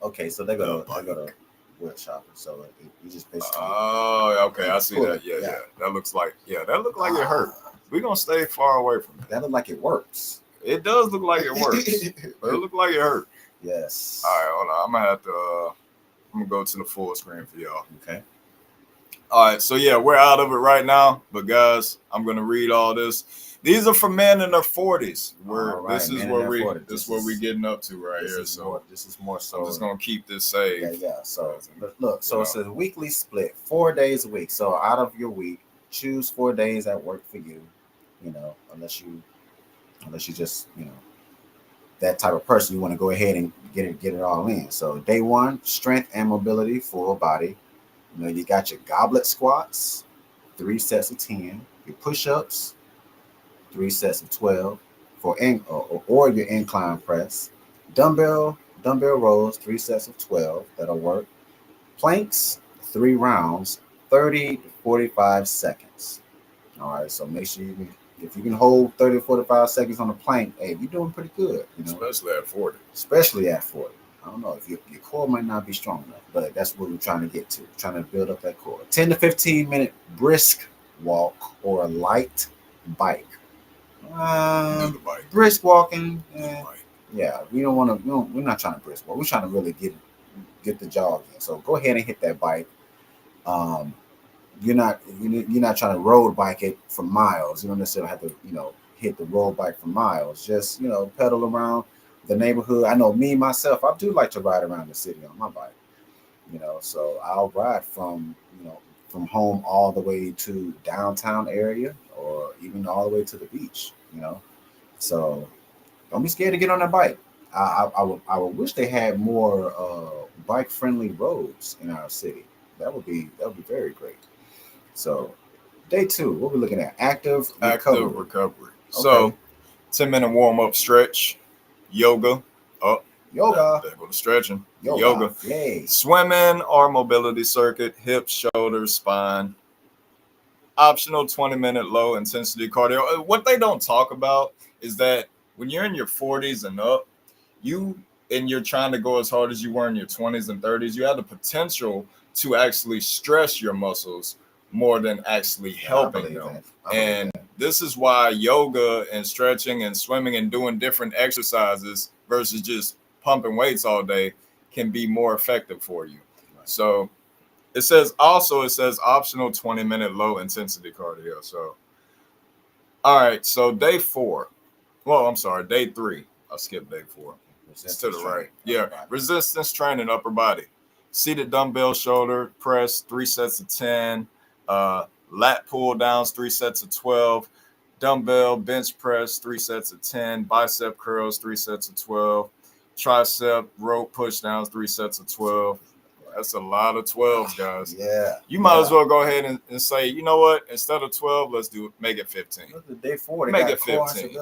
Okay, so they go to wood choppers. So you just basically. Oh, okay. I see that. Yeah. That looks like. Yeah, that looked like it hurt. We're gonna stay far away from that. That look like it works. It does look like it works, but it looked like it hurt. Yes. All right, hold on. I'm gonna have to. I'm gonna go to the full screen for y'all. Okay. All right, so yeah, we're out of it right now, but guys, I'm gonna read all this. These are for men in their 40s. This is what we're getting up to right here. So this is more so. I'm just gonna keep this safe. Yeah. So look, so it's a weekly split, 4 days a week. So out of your week, choose 4 days that work for you. Unless you just that type of person, you want to go ahead and get it all in. So day 1, strength and mobility, full body. You got your goblet squats, 3 sets of 10. Your push-ups, 3 sets of 12 or your incline press. Dumbbell rows, 3 sets of 12. That'll work. Planks, 3 rounds, 30 to 45 seconds. All right, so make sure if you can hold 30 to 45 seconds on a plank, hey, you're doing pretty good. Especially at 40. I don't know if your core might not be strong enough, but that's what we're trying to get to. We're trying to build up that core. 10 to 15 minute brisk walk or light bike. Brisk walking. Yeah, we don't want to. We're not trying to brisk walk. We're trying to really get get the jog in. So go ahead and hit that bike. Um, you're not trying to road bike it for miles. You don't necessarily have to hit the road bike for miles. Just pedal around the neighborhood. I know me myself. I do like to ride around the city on my bike. So I'll ride from home all the way to downtown area or even all the way to the beach. So don't be scared to get on that bike. I would wish they had more bike friendly roads in our city. That would be very great. So day 2, what we're looking at, active recovery. Active recovery. Okay. So 10-minute warm up stretch, yoga. Oh, Yoga. there go the stretching. Yoga. Yay. Swimming or mobility circuit, hips, shoulders, spine. Optional 20-minute low intensity cardio. What they don't talk about is that when you're in your 40s and up, you and you're trying to go as hard as you were in your 20s and 30s, you have the potential to actually stress your muscles more than actually helping them. And this is why yoga and stretching and swimming and doing different exercises versus just pumping weights all day can be more effective for you. So it says optional 20-minute low intensity cardio. So, all right. So day 4. Well, I'm sorry, day 3. I skipped day 4. It's to the right. Yeah. Resistance training, upper body. Seated dumbbell shoulder press, 3 sets of 10. Lat pull downs, 3 sets of 12. Dumbbell bench press, 3 sets of 10. Bicep curls, 3 sets of 12. Tricep rope push downs, 3 sets of 12. That's a lot of 12s, guys. Yeah. You might as well go ahead and say, you know what? Instead of 12, make it 15. Look at day 4. They Make got it 15.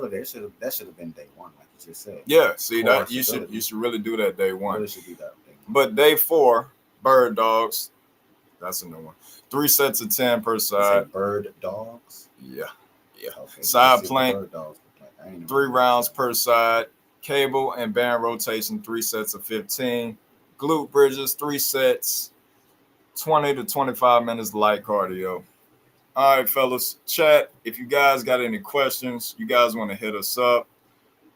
That should have been day 1, like you just said. Yeah. See that you should really do that day 1. Really should do that. But day 4, bird dogs. That's a new one. 3 sets of 10 per side. Bird dogs. Yeah. Okay, Side plank. 3 rounds per side. Cable and band rotation, 3 sets of 15. Glute bridges, 3 sets, 20 to 25 minutes light cardio. All right, fellas, chat. If you guys got any questions, you guys want to hit us up,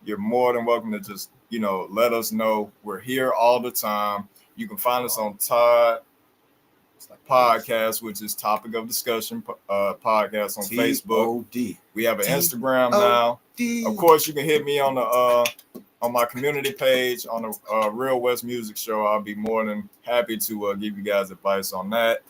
you're more than welcome to just, let us know. We're here all the time. You can find us on Todd Podcast, which is Topic of Discussion Podcast on Facebook. We have an Instagram now. Of course, you can hit me on my community page on the Real West Music Show. I'll be more than happy to give you guys advice on that.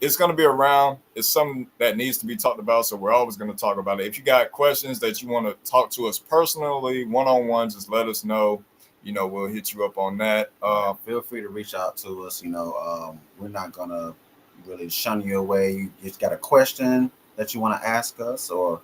It's going to be around. It's something that needs to be talked about, so we're always going to talk about it. If you got questions that you want to talk to us personally, one-on-one, just let us know. We'll hit you up on that. Feel free to reach out to us. We're not going to really shun you away. You just got a question that you want to ask us, or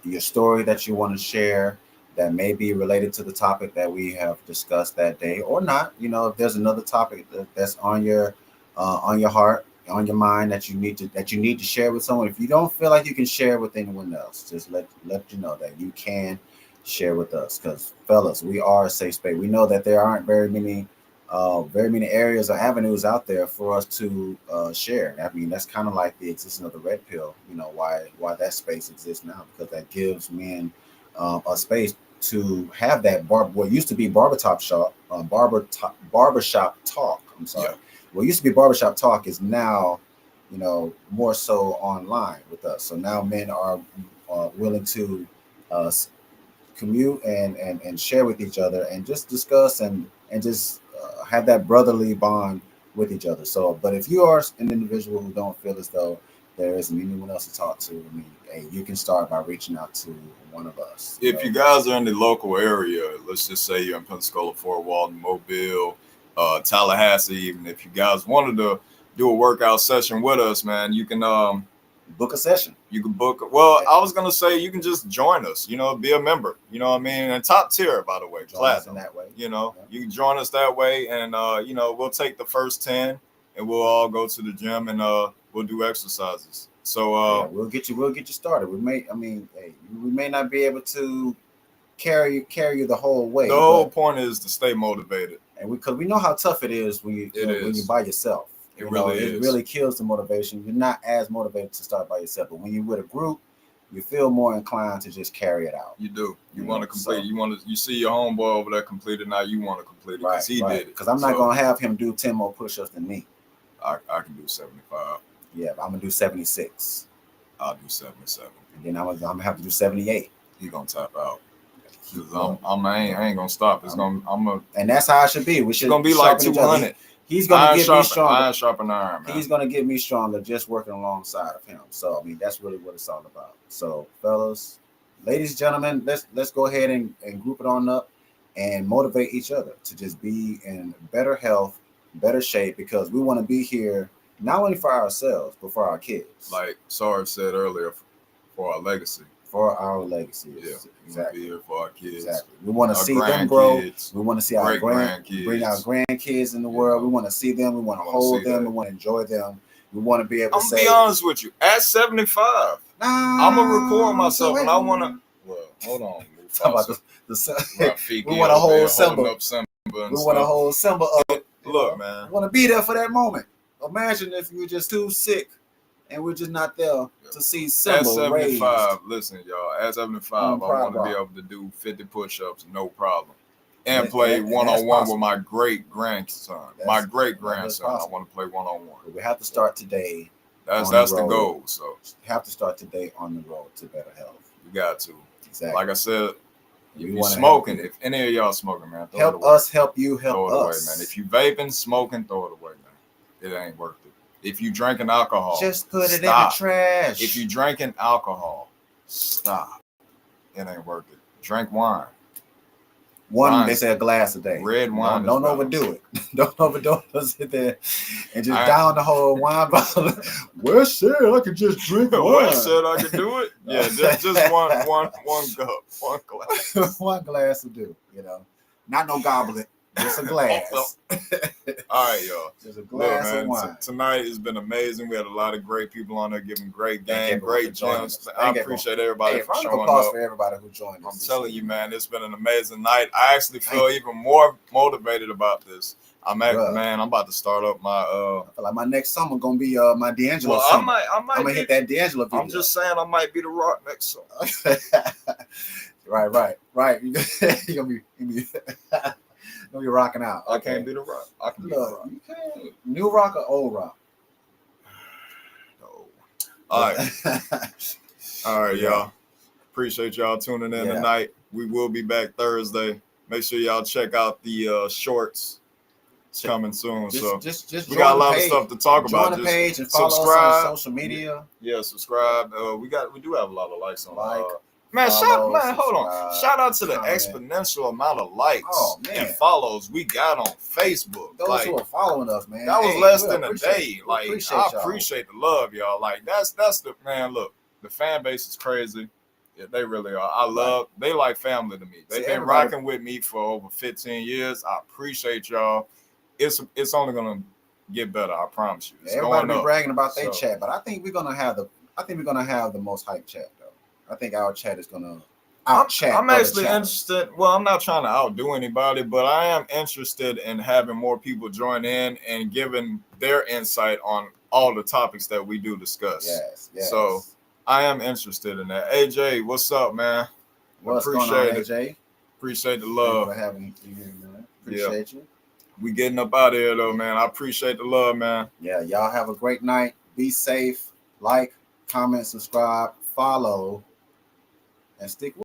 your story that you want to share that may be related to the topic that we have discussed that day, or not. If there's another topic that's on your heart, on your mind that you need to share with someone. If you don't feel like you can share with anyone else, just let you know that you can share with us, because fellas, we are a safe space. We know that there aren't very many areas or avenues out there for us to share. I mean, that's kind of like the existence of the red pill. Why that space exists now, because that gives men a space to have that what used to be barbershop talk. I'm sorry. Yeah. What used to be barbershop talk is now, more so online with us. So now men are willing to commute and share with each other and just discuss and just have that brotherly bond with each other. So, but if you are an individual who don't feel as though there isn't anyone else to talk to, hey, you can start by reaching out to one of us. If you guys are in the local area, let's just say you're in Pensacola, Fort Walton, Mobile, Tallahassee, even if you guys wanted to do a workout session with us, man, you can book a session. You can book. Well, I was gonna say you can just join us. Be a member. You know what I mean? And top tier, by the way, platinum. That way. You can join us that way, and we'll take the first 10, and we'll all go to the gym and we'll do exercises. So we'll get you started. We may not be able to carry you the whole way. The whole point is to stay motivated, and because we know how tough it is when you're by yourself. It really kills the motivation. You're not as motivated to start by yourself, but when you're with a group, you feel more inclined to just carry it out. You do. You You want know, to complete. so- You see your homeboy over there complete it. Now you want to complete it because he did it. Because I'm not So, gonna have him do 10 more push-ups than me. I can do 75. Yeah, but I'm gonna do 76, I'll do 77. and then I'm gonna have to do 78. He gonna tap out. Keep 'Cause going. I ain't gonna stop. It's gonna. And that's how it should be. We It's should gonna be like sharpen each other. 200. He's gonna Iron get me stronger. Iron sharpen iron, man. He's gonna get me stronger just working alongside of him. So I mean, that's really what it's all about. So, fellas, ladies and gentlemen, let's go ahead and group it on up and motivate each other to just be in better health, better shape, because we want to be here not only for ourselves but for our kids, Like Sarge said earlier, for our legacy. for our legacy. Yeah, Exactly. Be here for our kids. Exactly. We want to Our see them grow. grandkids, We want to see our great-grandkids. bring our grandkids in the You world. know. We want to see them. We want to I wanna hold see them. that. We want to enjoy them. We want to be able I'm to gonna say, be honest with you. At 75, I'm gonna record myself, and I want wanna. Well, hold on. Talk about Rafiki we want to over there hold Simba. holding up Simba and We want to stuff. hold Simba up. Look, man. We want to be there for that moment. Imagine if you were just too sick and we're just not there to see Simba At 75, raised. listen, y'all. At 75, On I want to Pride be Rock. able to do 50 push-ups, no problem, and And- play and that's one-on-one with possible. my great grandson. That's- My great that is grandson. I possible. want to play one-on-one. But we have to start today. That's On the the road. goal. So We have to start today on the road to better health. you got to. Exactly. Like I said, We if you wanna smoking, help if any of y'all smoking, man, throw it help away. us help you help Throw it away, us. man. If you vaping, smoking, throw it away, man. It ain't worth it. If you drinking alcohol, just put it stop. in the trash. If you drinking alcohol, stop. It ain't worth it. Drink wine. One, Wine- they say a glass a day. Red wine is Don't better. overdo it. Don't overdo it. Don't sit there and just I- down the whole wine bottle. Well, shit, I could just drink wine. What said I could do it? Yeah, just one cup, one glass. One glass will do. You know, not no goblet, just a glass. All right, y'all. Just a Look, glass man, of wine. tonight has been amazing. We had a lot of great people on there giving great Thank game, everyone great for joining gems. us. I Thank appreciate everybody Hey, for round of showing applause up. for everybody who joined us. I'm this telling you, evening. man, it's been an amazing night. I actually feel even more motivated about this. Bruh. Man, I'm about to start up my I feel like my next summer gonna be my D'Angelo Well, I summer. might I'm gonna hit that D'Angelo video. I'm just saying I might be the Rock next summer. right. You're gonna be rocking out. I Okay. can't be the Rock. I can be the Look, Rock. you can new rock or old rock. No. All right, Yeah. y'all. Appreciate y'all tuning in Yeah. tonight. We will be back Thursday. Make sure y'all check out the shorts. It's coming soon. So just we join got a the lot of page. stuff to talk Join about. the Just page and follow subscribe. us on social media. Yeah, subscribe. We do have a lot of likes on Like, man, follow, hold on. subscribe, Shout out to the comment. exponential amount of likes Oh, man. and follows we got on Facebook. Those Like, who are following us, man. that was hey, less we than a appreciate- day. we Like, appreciate I y'all. appreciate the love, y'all. Like, that's the man. Look, the fan base is crazy. Yeah, they really are. They like family to me. They've See, been everybody- rocking with me for over 15 years. I appreciate y'all. It's only gonna get better. I promise you. It's Everybody going be up. bragging about their So- chat, but I think we're gonna have the most hype chat though. I think our chat is gonna out chat. I'm other actually chats. interested. Well, I'm not trying to outdo anybody, but I am interested in having more people join in and giving their insight on all the topics that we do discuss. Yes. So I am interested in that. AJ, what's up, man? What's going on, appreciate it. AJ? Appreciate the Thank you love. for having you here, man. Yeah. Appreciate you. We getting up out of here though, man. I appreciate the love, man. Yeah, y'all have a great night. Be safe. Like, comment, subscribe, follow, and stick with